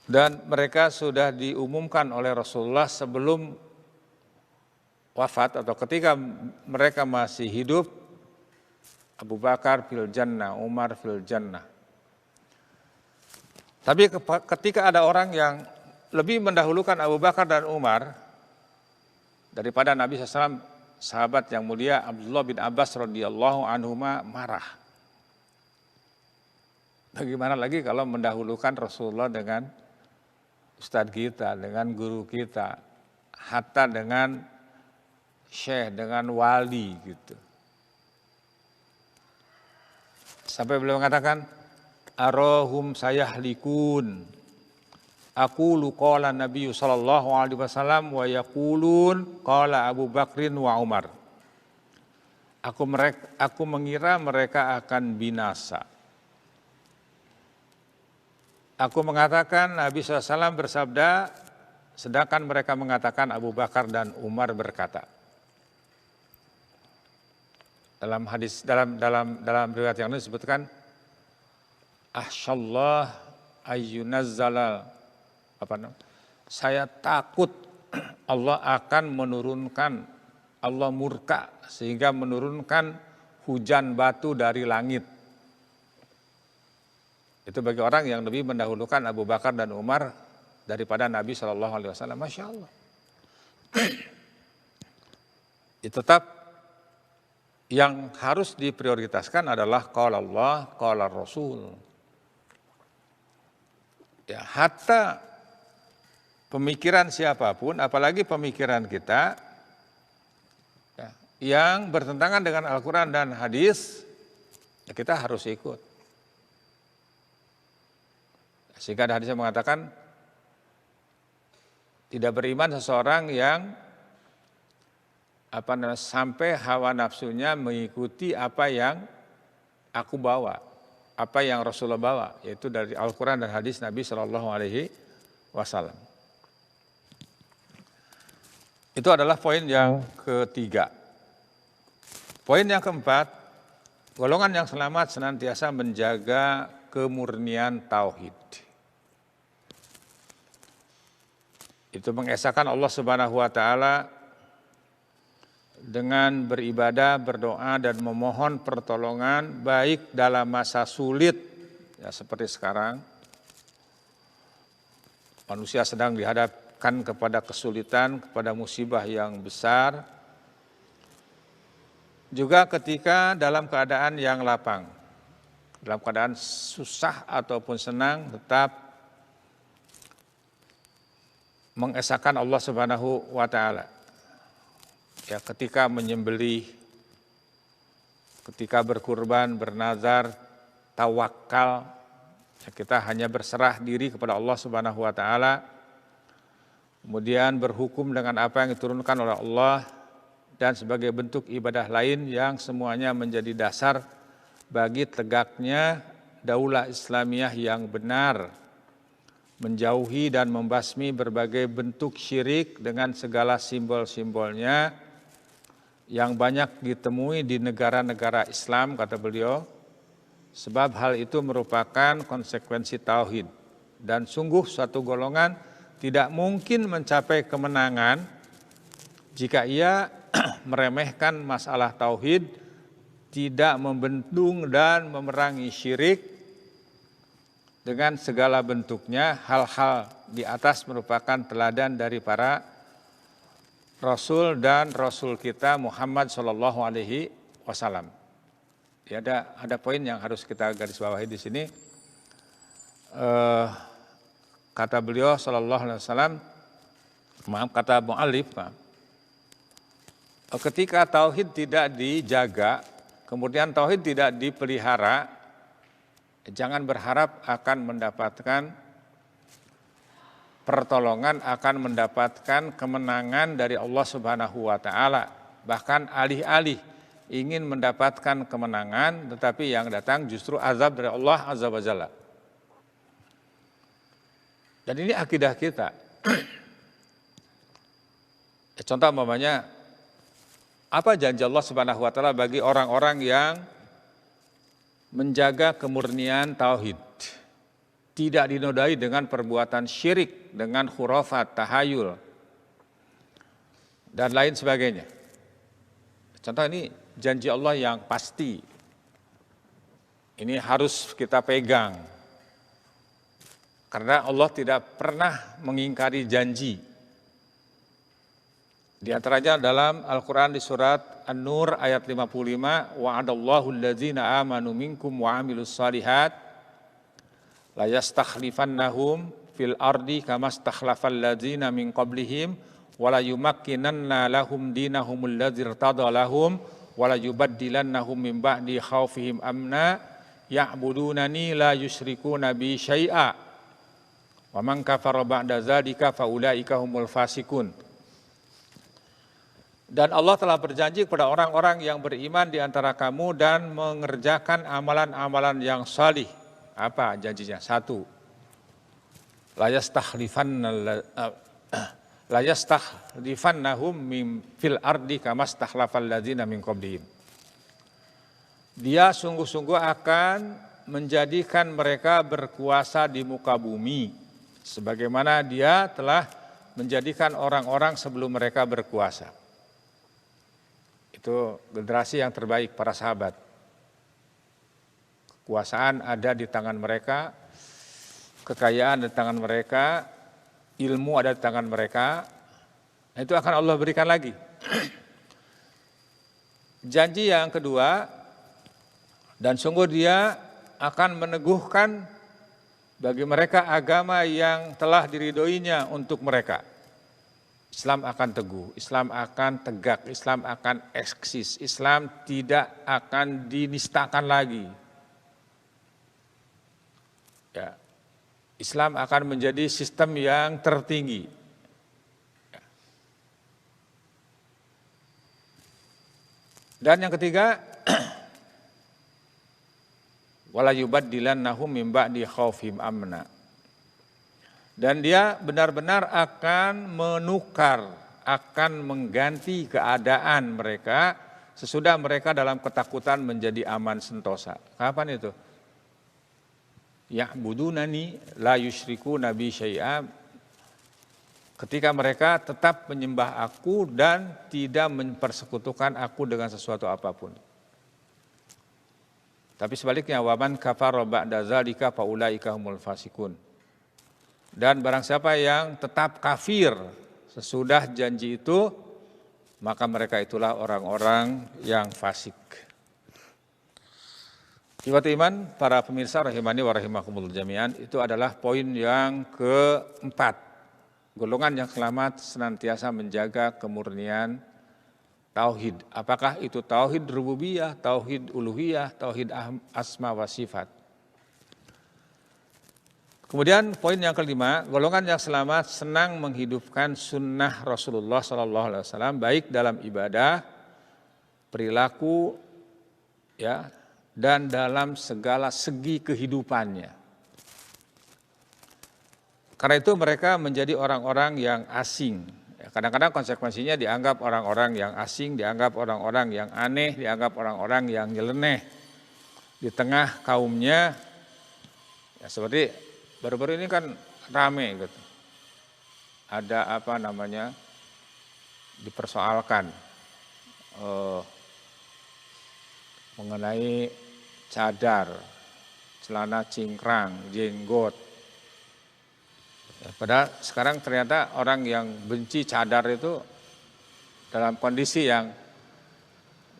S2: dan mereka sudah diumumkan oleh Rasulullah sebelum wafat atau ketika mereka masih hidup, Abu Bakar fil jannah, Umar fil jannah. Tapi ketika ada orang yang lebih mendahulukan Abu Bakar dan Umar daripada Nabi SAW, sahabat yang mulia Abdullah bin Abbas radhiyallahu anhuma marah. Bagaimana lagi kalau mendahulukan Rasulullah dengan ustadz kita, dengan guru kita, hatta dengan syekh, dengan wali gitu. Sampai beliau mengatakan, arahum sayahlikun. Aqulu qala Nabi sallallahu alaihi wasallam wa yaqulun qala Abu Bakrin wa Umar. Aku mengira mereka akan binasa. Aku mengatakan Nabi SAW bersabda, sedangkan mereka mengatakan Abu Bakar dan Umar berkata. Dalam hadis dalam riwayat yang lain disebutkan ahsyallah ayyunazzalal saya takut Allah akan menurunkan, Allah murka sehingga menurunkan hujan batu dari langit. Itu bagi orang yang lebih mendahulukan Abu Bakar dan Umar daripada Nabi SAW. Masya Allah. Tetap yang harus diprioritaskan adalah qala Allah, qala Rasul. Ya, hatta pemikiran siapapun, apalagi pemikiran kita ya, yang bertentangan dengan Al-Quran dan hadis, ya kita harus ikut. Sehingga ada hadis yang mengatakan tidak beriman seseorang yang sampai hawa nafsunya mengikuti apa yang aku bawa, apa yang Rasulullah bawa, yaitu dari Al-Quran dan hadis Nabi SAW. Itu adalah poin yang ketiga. Poin yang keempat, golongan yang selamat senantiasa menjaga kemurnian tauhid. Itu mengesahkan Allah Subhanahu wa taala dengan beribadah, berdoa dan memohon pertolongan baik dalam masa sulit ya seperti sekarang. Manusia sedang dihadapkan kepada kesulitan, kepada musibah yang besar. Juga ketika dalam keadaan yang lapang, dalam keadaan susah ataupun senang, tetap mengesahkan Allah Subhanahu wa taala. Ya, ketika menyembelih, ketika berkurban, bernazar, tawakal, ya kita hanya berserah diri kepada Allah Subhanahu wa taala. Kemudian berhukum dengan apa yang diturunkan oleh Allah dan sebagai bentuk ibadah lain yang semuanya menjadi dasar bagi tegaknya daulah Islamiyah yang benar, menjauhi dan membasmi berbagai bentuk syirik dengan segala simbol-simbolnya yang banyak ditemui di negara-negara Islam, kata beliau, sebab hal itu merupakan konsekuensi tauhid. Dan sungguh suatu golongan tidak mungkin mencapai kemenangan jika ia meremehkan masalah tauhid, tidak membendung dan memerangi syirik, dengan segala bentuknya. Hal-hal di atas merupakan teladan dari para Rasul dan Rasul kita Muhammad SAW. Ya, ada poin yang harus kita garis bawahi di sini. Kata beliau SAW, kata mu'allif, ketika tauhid tidak dijaga, kemudian tauhid tidak dipelihara, jangan berharap akan mendapatkan pertolongan, akan mendapatkan kemenangan dari Allah Subhanahu wa taala. Bahkan alih-alih ingin mendapatkan kemenangan, tetapi yang datang justru azab dari Allah Azza wa Jalla. Dan ini akidah kita. Contoh umpamanya, apa janji Allah Subhanahu wa taala bagi orang-orang yang menjaga kemurnian tauhid, tidak dinodai dengan perbuatan syirik, dengan khurafat, tahayul, dan lain sebagainya. Contoh ini janji Allah yang pasti. Ini harus kita pegang. Karena Allah tidak pernah mengingkari janji. Di antaranya dalam Al-Quran di surat An-Nur ayat 55, wa'adallahu alladzina amanu minkum wa amilus salihat la yastakhlifannahum fil ardi kama stakhlafal ladzina min qablihim wa la yumakkinanna lahum dinahum alladzi irtada lahum wa la yubaddilannahum min ba'di khaufihim amna ya'budunani la yusyrikuna bi syai'a wa man kafara ba'da dzalika fa ulaika humul fasikun. Dan Allah telah berjanji kepada orang-orang yang beriman di antara kamu dan mengerjakan amalan-amalan yang salih. Apa janjinya? 1. La yastakhlifannahum fil ardi kama stakhlafal ladzina min qablihim. Dia sungguh-sungguh akan menjadikan mereka berkuasa di muka bumi, sebagaimana Dia telah menjadikan orang-orang sebelum mereka berkuasa. Itu generasi yang terbaik, para sahabat. Kekuasaan ada di tangan mereka, kekayaan ada di tangan mereka, ilmu ada di tangan mereka. Itu akan Allah berikan lagi. Janji yang kedua, dan sungguh Dia akan meneguhkan bagi mereka agama yang telah diridhoinya untuk mereka. Islam akan teguh, Islam akan tegak, Islam akan eksis, Islam tidak akan dinistakan lagi. Ya. Islam akan menjadi sistem yang tertinggi. Ya. Dan yang ketiga, wala yubaddilannahum min ba'di khaufihim amna. Dan Dia benar-benar akan menukar, akan mengganti keadaan mereka sesudah mereka dalam ketakutan menjadi aman sentosa. Kapan itu? Ya'budunani la yusyriku nabi syai'a. Ketika mereka tetap menyembah Aku dan tidak mempersekutukan Aku dengan sesuatu apapun. Tapi sebaliknya, waman kafara ba'da dzalika faulaika humul fasikun. Dan barang siapa yang tetap kafir sesudah janji itu, maka mereka itulah orang-orang yang fasik. Ikhwat iman, para pemirsa rahimani wa rahimakumullah jami'an, itu adalah poin yang keempat. Golongan yang selamat senantiasa menjaga kemurnian tauhid. Apakah itu tauhid rububiyah, tauhid uluhiyah, tauhid asma wa sifat. Kemudian poin yang kelima, golongan yang selamat senang menghidupkan sunnah Rasulullah SAW, baik dalam ibadah, perilaku, ya, dan dalam segala segi kehidupannya. Karena itu mereka menjadi orang-orang yang asing. Kadang-kadang konsekuensinya dianggap orang-orang yang asing, dianggap orang-orang yang aneh, dianggap orang-orang yang nyeleneh di tengah kaumnya. Ya, seperti baru-baru ini kan rame gitu. Ada dipersoalkan mengenai cadar, celana cingkrang, jenggot. Ya, padahal sekarang ternyata orang yang benci cadar itu dalam kondisi yang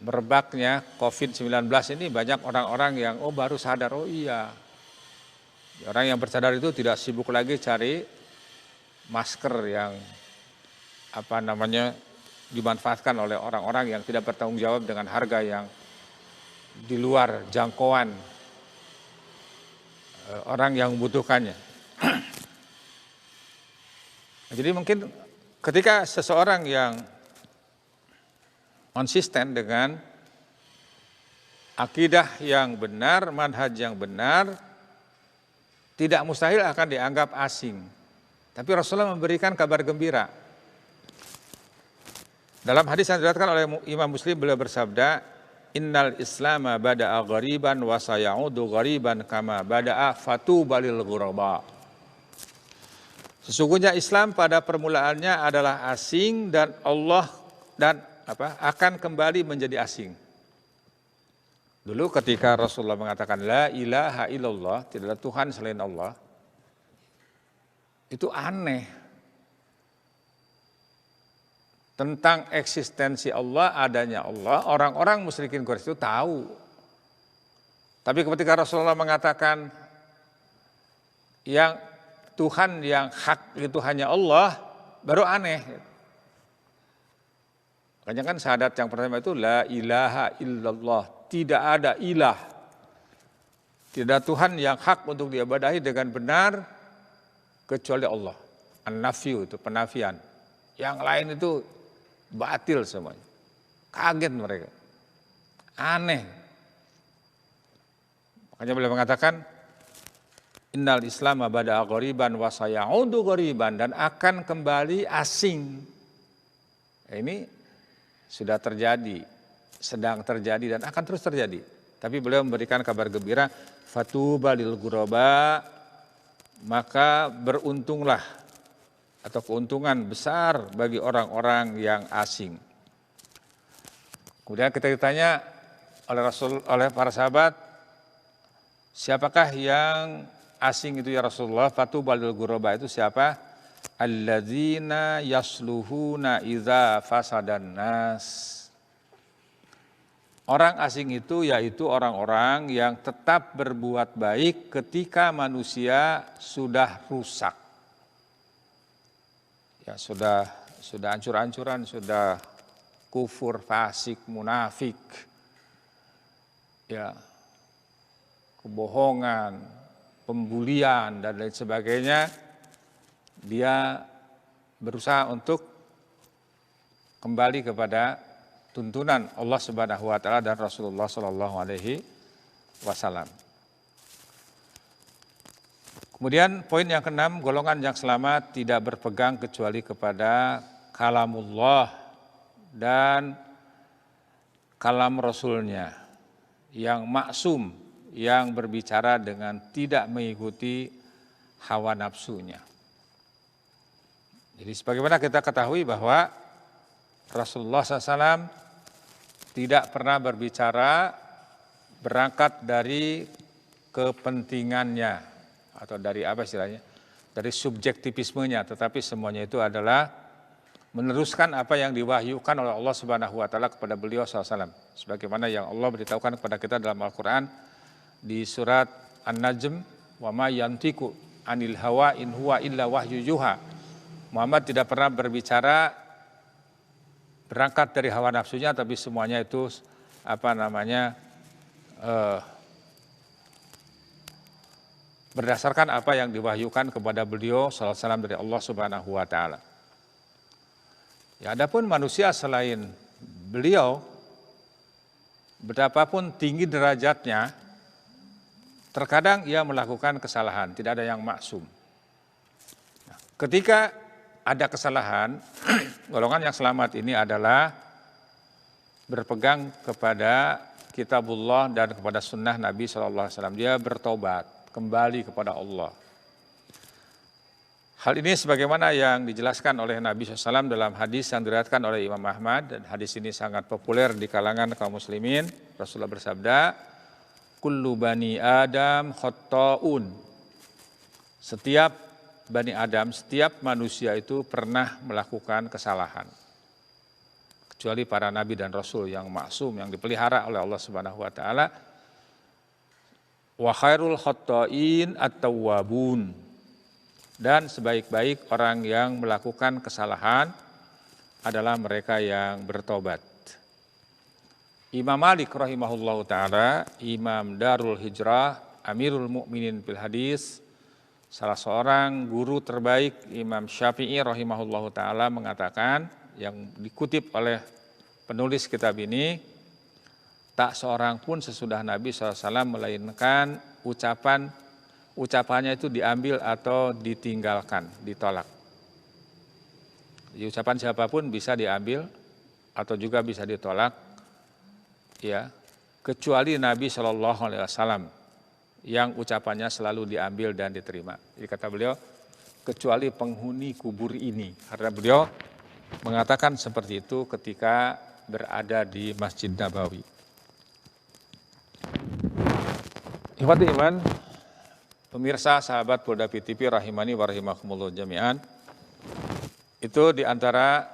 S2: merebaknya COVID-19 ini banyak orang-orang yang baru sadar, iya. Orang yang bercadar itu tidak sibuk lagi cari masker yang dimanfaatkan oleh orang-orang yang tidak bertanggung jawab dengan harga yang di luar jangkauan orang yang membutuhkannya. Jadi mungkin ketika seseorang yang konsisten dengan akidah yang benar, manhaj yang benar, tidak mustahil akan dianggap asing. Tapi Rasulullah memberikan kabar gembira. Dalam hadis yang diriwayatkan oleh Imam Muslim, beliau bersabda, Innal Islama bada'a ghariban wa sayaudu ghariban kama bada'a fatuba lil ghuraba. Sesungguhnya Islam pada permulaannya adalah asing dan Allah akan kembali menjadi asing. Dulu ketika Rasulullah mengatakan la ilaha illallah, tidak ada Tuhan selain Allah, itu aneh. Tentang eksistensi Allah, adanya Allah, orang-orang musyrikin Quraisy itu tahu. Tapi ketika Rasulullah mengatakan yang Tuhan yang hak itu hanya Allah, baru aneh. Makanya kan syahadat yang pertama itu la ilaha illallah, tidak ada ilah. Tidak ada Tuhan yang hak untuk diibadahi dengan benar kecuali Allah. An-nafyu itu penafian. Yang lain itu batil semuanya. Kaget mereka. Aneh. Makanya beliau mengatakan Innal Islam bada'a ghariban wa sayaudu ghariban, dan akan kembali asing. Ini sudah terjadi, sedang terjadi dan akan terus terjadi. Tapi beliau memberikan kabar gembira, fatuba lil ghuraba, maka beruntunglah atau keuntungan besar bagi orang-orang yang asing. Kemudian kita ditanya oleh para sahabat, siapakah yang asing itu ya Rasulullah? Fatuba lil ghuraba itu siapa? Alladzina yasluhuna idza fasadan nas. Orang asing itu yaitu orang-orang yang tetap berbuat baik ketika manusia sudah rusak. Ya sudah hancur-hancuran, sudah kufur, fasik, munafik. Ya. Kebohongan, pembulian dan lain sebagainya. Dia berusaha untuk kembali kepada tuntunan Allah Subhanahu wa taala dan Rasulullah sallallahu alaihi wasallam. Kemudian poin yang keenam, golongan yang selamat tidak berpegang kecuali kepada kalamullah dan kalam Rasulnya yang maksum, yang berbicara dengan tidak mengikuti hawa nafsunya. Jadi sebagaimana kita ketahui bahwa Rasulullah SAW tidak pernah berbicara berangkat dari kepentingannya atau dari apa istilahnya, dari subjektivismenya, tetapi semuanya itu adalah meneruskan apa yang diwahyukan oleh Allah Subhanahu wa taala kepada beliau SAW. Sebagaimana yang Allah beritahukan kepada kita dalam Al-Qur'an di surat An-Najm, wa ma yantiqu anil hawa in huwa illa wahyu yuha. Muhammad tidak pernah berbicara berangkat dari hawa nafsunya, tapi semuanya itu berdasarkan apa yang diwahyukan kepada beliau sallallahu alaihi wasallam dari Allah Subhanahu wa taala. Ya, adapun manusia selain beliau, betapapun tinggi derajatnya, terkadang ia melakukan kesalahan, tidak ada yang maksum. Nah, ketika ada kesalahan, golongan yang selamat ini adalah berpegang kepada kitabullah dan kepada sunnah Nabi SAW. Dia bertobat, kembali kepada Allah. Hal ini sebagaimana yang dijelaskan oleh Nabi SAW dalam hadis yang diriwayatkan oleh Imam Ahmad, dan hadis ini sangat populer di kalangan kaum muslimin. Rasulullah bersabda, kullu bani Adam khotta'un. Setiap Bani Adam, setiap manusia itu pernah melakukan kesalahan. Kecuali para nabi dan rasul yang maksum, yang dipelihara oleh Allah Subhanahu wa taala. Wa khairul khatta'in at-tawwabun. Dan sebaik-baik orang yang melakukan kesalahan adalah mereka yang bertobat. Imam Malik rahimahullahu taala, Imam Darul Hijrah, Amirul Mukminin fil hadis, salah seorang guru terbaik Imam Syafi'i rahimahullahu ta'ala mengatakan, yang dikutip oleh penulis kitab ini, tak seorang pun sesudah Nabi SAW melainkan ucapannya itu diambil atau ditinggalkan, ditolak. Jadi ucapan siapapun bisa diambil atau juga bisa ditolak, ya, kecuali Nabi SAW yang ucapannya selalu diambil dan diterima. Jadi kata beliau, kecuali penghuni kubur ini. Karena beliau mengatakan seperti itu ketika berada di Masjid Nabawi. Ikhwati iman, pemirsa sahabat Polda PTV rahimani wa rahimakumullah jami'an. Itu diantara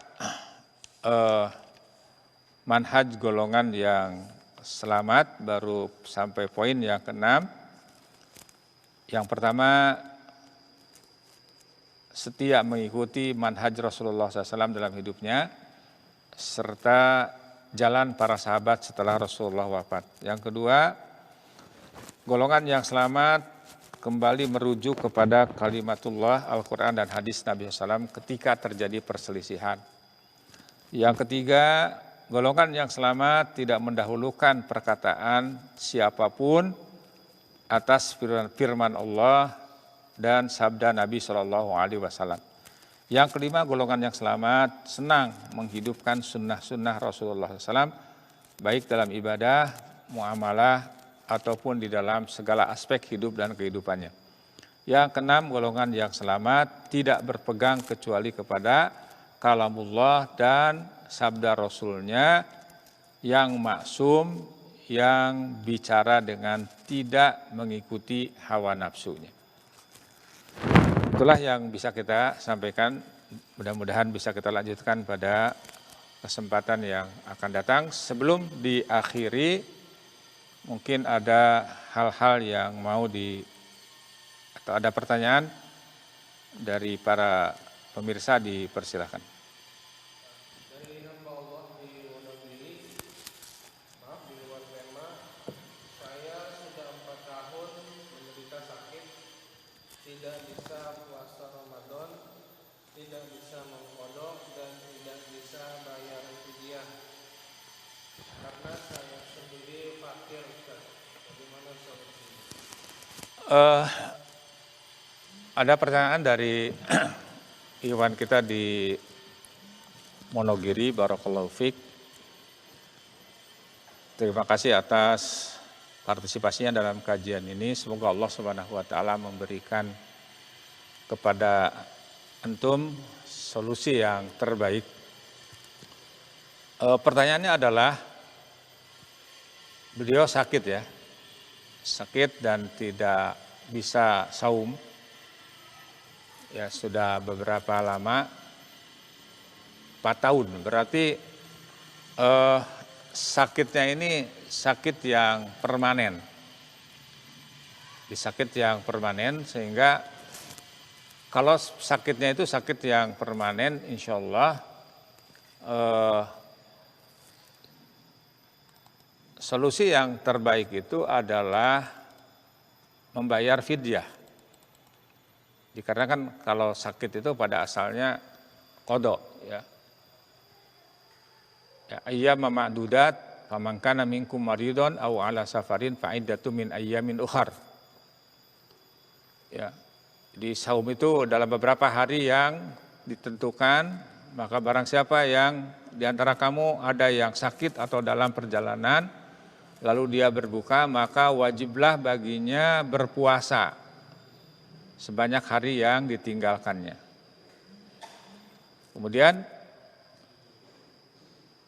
S2: manhaj golongan yang selamat, baru sampai poin yang keenam. Yang pertama, setia mengikuti manhaj Rasulullah SAW dalam hidupnya, serta jalan para sahabat setelah Rasulullah wafat. Yang kedua, golongan yang selamat kembali merujuk kepada kalimatullah, Al-Quran dan hadis Nabi SAW ketika terjadi perselisihan. Yang ketiga, golongan yang selamat tidak mendahulukan perkataan siapapun atas firman Allah dan sabda Nabi SAW. Yang kelima, golongan yang selamat senang menghidupkan sunnah-sunnah Rasulullah SAW, baik dalam ibadah muamalah ataupun di dalam segala aspek hidup dan kehidupannya. Yang keenam, golongan yang selamat tidak berpegang kecuali kepada kalamullah dan sabda Rasulnya yang maksum, yang bicara dengan tidak mengikuti hawa nafsunya. Itulah yang bisa kita sampaikan, mudah-mudahan bisa kita lanjutkan pada kesempatan yang akan datang. Sebelum diakhiri, mungkin ada hal-hal yang mau atau ada pertanyaan dari para pemirsa, dipersilahkan.
S3: Dari hamba Allah di Wonogiri, maaf di luar tema, saya sudah 4 tahun menderita sakit, tidak bisa puasa Ramadan, tidak bisa mengkodok dan tidak bisa bayar fidyah karena saya sendiri fakir, Ustaz. Bagaimana solusinya?
S2: Ada pertanyaan dari Iwan kita di Monogiri, Barakallahu Fik. Terima kasih atas partisipasinya dalam kajian ini. Semoga Allah Subhanahu wa taala memberikan kepada antum solusi yang terbaik. Pertanyaannya adalah, beliau sakit ya. Sakit dan tidak bisa saum. Ya, sudah beberapa lama, 4 tahun, berarti sakitnya ini sakit yang permanen. Sakit yang permanen, sehingga kalau sakitnya itu sakit yang permanen, insya Allah solusi yang terbaik itu adalah membayar fidyah. Dikarenakan kalau sakit itu pada asalnya qada, ya. Ya, ayyam ma'dudat, faman kana minkum maridun aw ala safarin fa iddatun min ayyamin ukhar. Ya. Di saum itu dalam beberapa hari yang ditentukan, maka barang siapa yang di antara kamu ada yang sakit atau dalam perjalanan, lalu dia berbuka, maka wajiblah baginya berpuasa sebanyak hari yang ditinggalkannya. Kemudian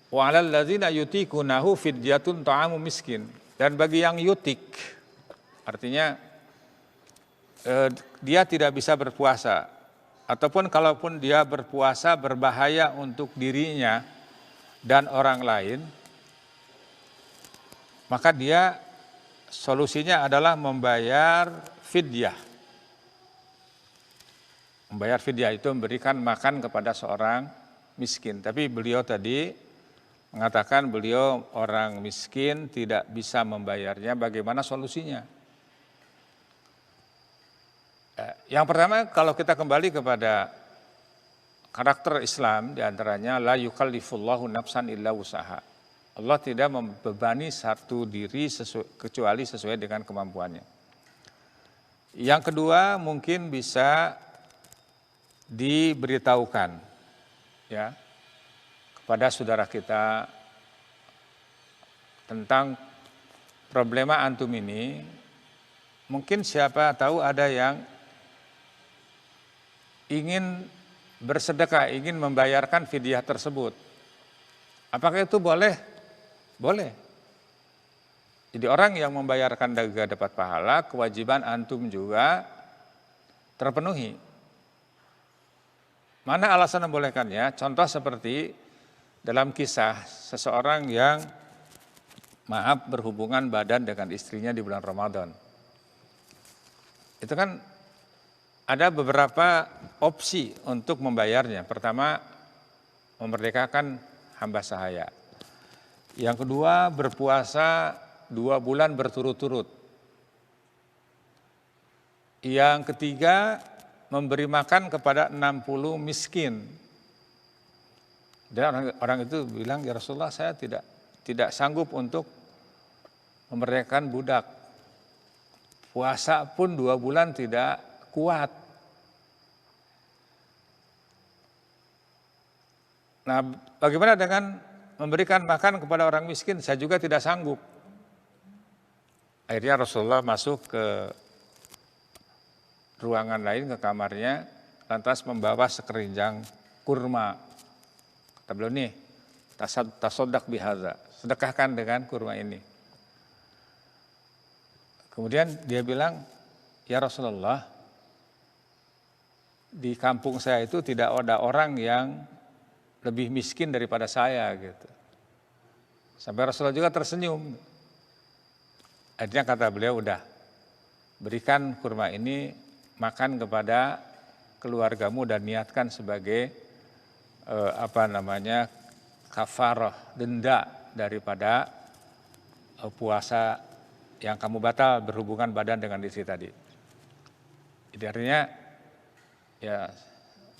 S2: wa 'alal ladzina yutiqunahu fidyatun ta'amu miskin. Dan bagi yang yutik, artinya dia tidak bisa berpuasa, ataupun kalaupun dia berpuasa berbahaya untuk dirinya dan orang lain, maka dia solusinya adalah membayar fidyah. Membayar fidyah itu memberikan makan kepada seorang miskin. Tapi beliau tadi mengatakan beliau orang miskin, tidak bisa membayarnya. Bagaimana solusinya? Yang pertama, kalau kita kembali kepada karakter Islam, diantaranya la yukallifullahu nafsan illa wusaha. Allah tidak membebani satu diri kecuali sesuai dengan kemampuannya. Yang kedua, mungkin bisa diberitahukan ya kepada saudara kita tentang problema antum ini. Mungkin siapa tahu ada yang ingin bersedekah, ingin membayarkan fidyah tersebut. Apakah itu boleh? Boleh. Jadi orang yang membayarkan juga dapat pahala, kewajiban antum juga terpenuhi. Mana alasan membolehkannya? Contoh seperti dalam kisah seseorang yang berhubungan badan dengan istrinya di bulan Ramadan. Itu kan ada beberapa opsi untuk membayarnya. Pertama, memerdekakan hamba sahaya. Yang kedua, berpuasa 2 bulan berturut-turut. Yang ketiga, memberi makan kepada 60 miskin. Dan orang itu bilang, ya Rasulullah, saya tidak sanggup untuk memerdekakan budak. Puasa pun 2 bulan tidak kuat. Nah, bagaimana dengan memberikan makan kepada orang miskin? Saya juga tidak sanggup. Akhirnya Rasulullah masuk ke ruangan lain, ke kamarnya, lantas membawa sekerinjang kurma. Kata beliau, nih, tasodak bihaza, sedekahkan dengan kurma ini. Kemudian dia bilang, ya Rasulullah, di kampung saya itu tidak ada orang yang lebih miskin daripada saya gitu. Sampai Rasulullah juga tersenyum. Akhirnya kata beliau, udah, berikan kurma ini, makan kepada keluargamu dan niatkan sebagai kafarah, denda daripada puasa yang kamu batal berhubungan badan dengan istri tadi. Jadi artinya ya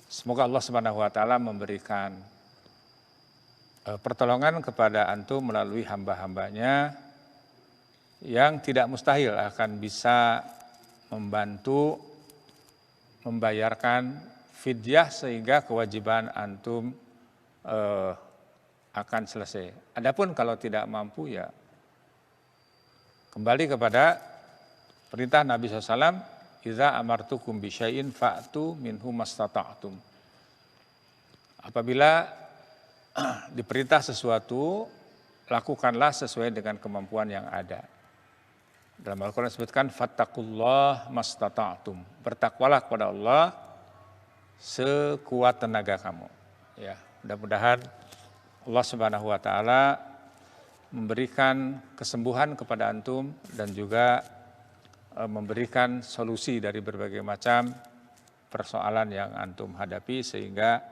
S2: semoga Allah Subhanahu wa taala memberikan pertolongan kepada antum melalui hamba-hambanya yang tidak mustahil akan bisa membantu membayarkan fidyah sehingga kewajiban antum akan selesai. Adapun kalau tidak mampu ya kembali kepada perintah Nabi SAW, "Idza amartukum bisyai'in fa'tu minhu mastata'tum." Apabila diperintah sesuatu, lakukanlah sesuai dengan kemampuan yang ada. Dalam Al-Quran disebutkan, "Fattakullah mastata'tum." Bertakwalah kepada Allah sekuat tenaga kamu. Ya, mudah-mudahan Allah Subhanahu wa taala memberikan kesembuhan kepada antum dan juga memberikan solusi dari berbagai macam persoalan yang antum hadapi sehingga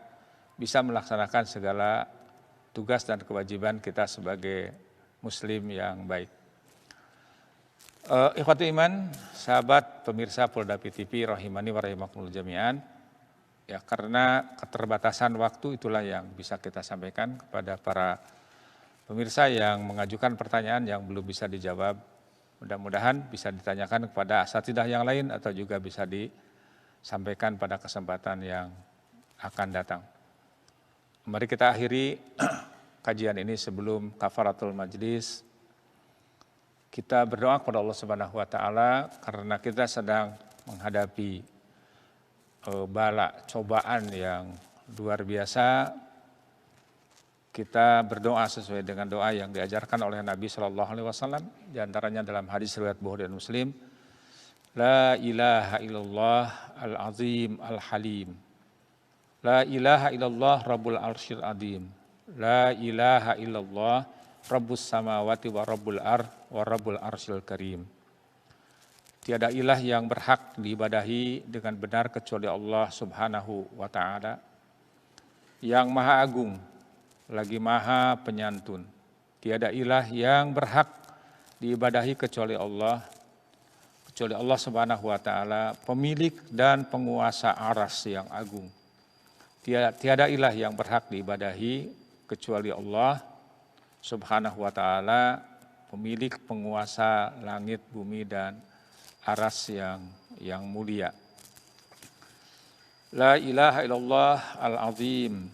S2: bisa melaksanakan segala tugas dan kewajiban kita sebagai muslim yang baik. Ikhwatul iman, sahabat pemirsa Polda PTV rahimani wa rahimakumullah jami'an. Ya, karena keterbatasan waktu itulah yang bisa kita sampaikan kepada para pemirsa yang mengajukan pertanyaan yang belum bisa dijawab. Mudah-mudahan bisa ditanyakan kepada asatidzah yang lain atau juga bisa disampaikan pada kesempatan yang akan datang. Mari kita akhiri kajian ini sebelum kafaratul majlis. Kita berdoa kepada Allah Subhanahu wa taala karena kita sedang menghadapi bala cobaan yang luar biasa. Kita berdoa sesuai dengan doa yang diajarkan oleh Nabi Shallallahu Alaihi Wasallam, diantaranya dalam hadis riwayat Bukhari dan Muslim, La ilaha illallah al-azim al-halim, La ilaha illallah rabbul arsyil adim, La ilaha illallah rabbus samawati wa rabbul arsyil karim. Tiada ilah yang berhak diibadahi dengan benar kecuali Allah Subhanahu wa ta'ala, yang maha agung, lagi maha penyantun. Tiada ilah yang berhak diibadahi kecuali Allah Subhanahu wa taala, pemilik dan penguasa aras yang agung. Tiada ilah yang berhak diibadahi kecuali Allah Subhanahu wa taala, pemilik penguasa langit, bumi dan aras yang mulia. La ilaha illallah al-azim.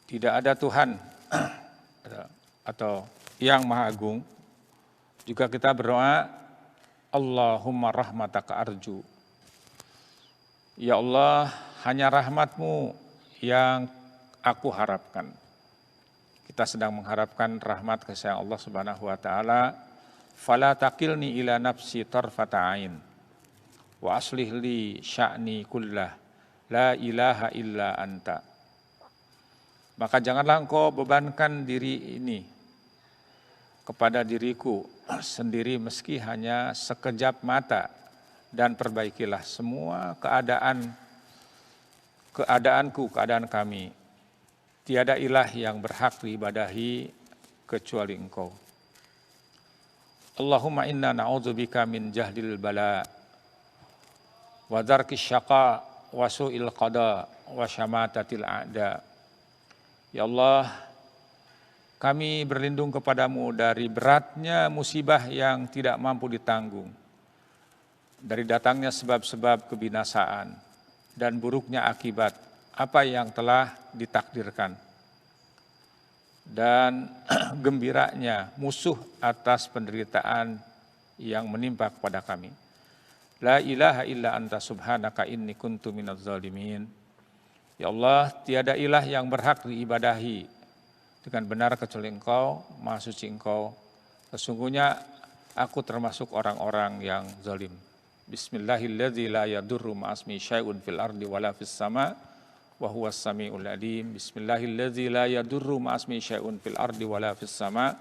S2: Tidak ada Tuhan atau yang maha agung. Juga kita berdoa, Allahumma rahmataka arju. Ya Allah, hanya rahmat-Mu yang aku harapkan. Kita sedang mengharapkan rahmat kasih Allah Subhanahu wa taala. Fala takilni ila nafsi tarfata ain. Wa aslih li sya'ni kullah. La ilaha illa anta. Maka janganlah engkau bebankan diri ini kepada diriku sendiri meski hanya sekejap mata, dan perbaikilah semua keadaan kami. Tiada ilah yang berhak diibadahi kecuali Engkau. Allahumma inna na'udzubika min jahdil bala wa dzarkis syaqa wa su'il qada wa syamatatil a'da. Ya Allah, kami berlindung kepadamu dari beratnya musibah yang tidak mampu ditanggung, dari datangnya sebab-sebab kebinasaan, dan buruknya akibat apa yang telah ditakdirkan. dan gembiranya musuh atas penderitaan yang menimpa kepada kami. La ilaha illa anta subhanaka inni kuntu minaz zalimin. Ya Allah, tiada ilah yang berhak diibadahi dengan benar kecuali Engkau, Maha Suci Engkau. Sesungguhnya aku termasuk orang-orang yang zalim. Bismillahilladzi la yadurru ma'asmi syai'un fil ardi wala fis sama' wa huwas samiul alim. Bismillahilladzi la yadurru ma'asmi syai'un fil ardi wala fis sama'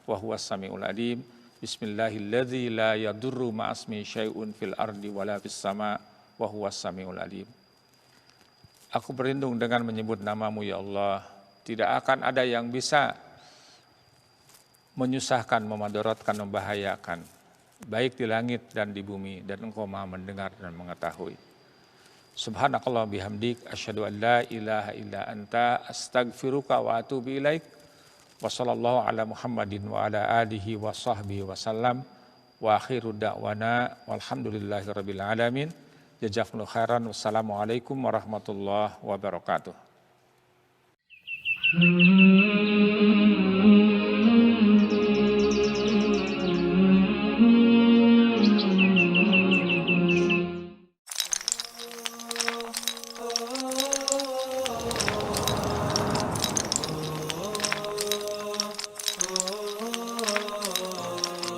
S2: wa huwas samiul alim. Bismillahilladzi la yadurru ma'asmi syai'un fil ardi wala fis sama' wa huwas samiul alim. Aku berlindung dengan menyebut namamu ya Allah. Tidak akan ada yang bisa menyusahkan, memadaratkan, membahayakan, baik di langit dan di bumi, dan Engkau Maha mendengar dan mengetahui. Subhanakallah bihamdik, asyhadu an la ilaha illa anta, astaghfiruka wa atubu ilaik. Wa sallallahu ala Muhammadin wa ala alihi wa sahbihi wa sallam. Wa akhiru da'wana walhamdulillahi rabbil alamin. Jazakumullahu khairan. Wassalamualaikum warahmatullahi wabarakatuh.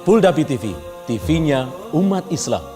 S1: Polda TV, TV-nya umat Islam.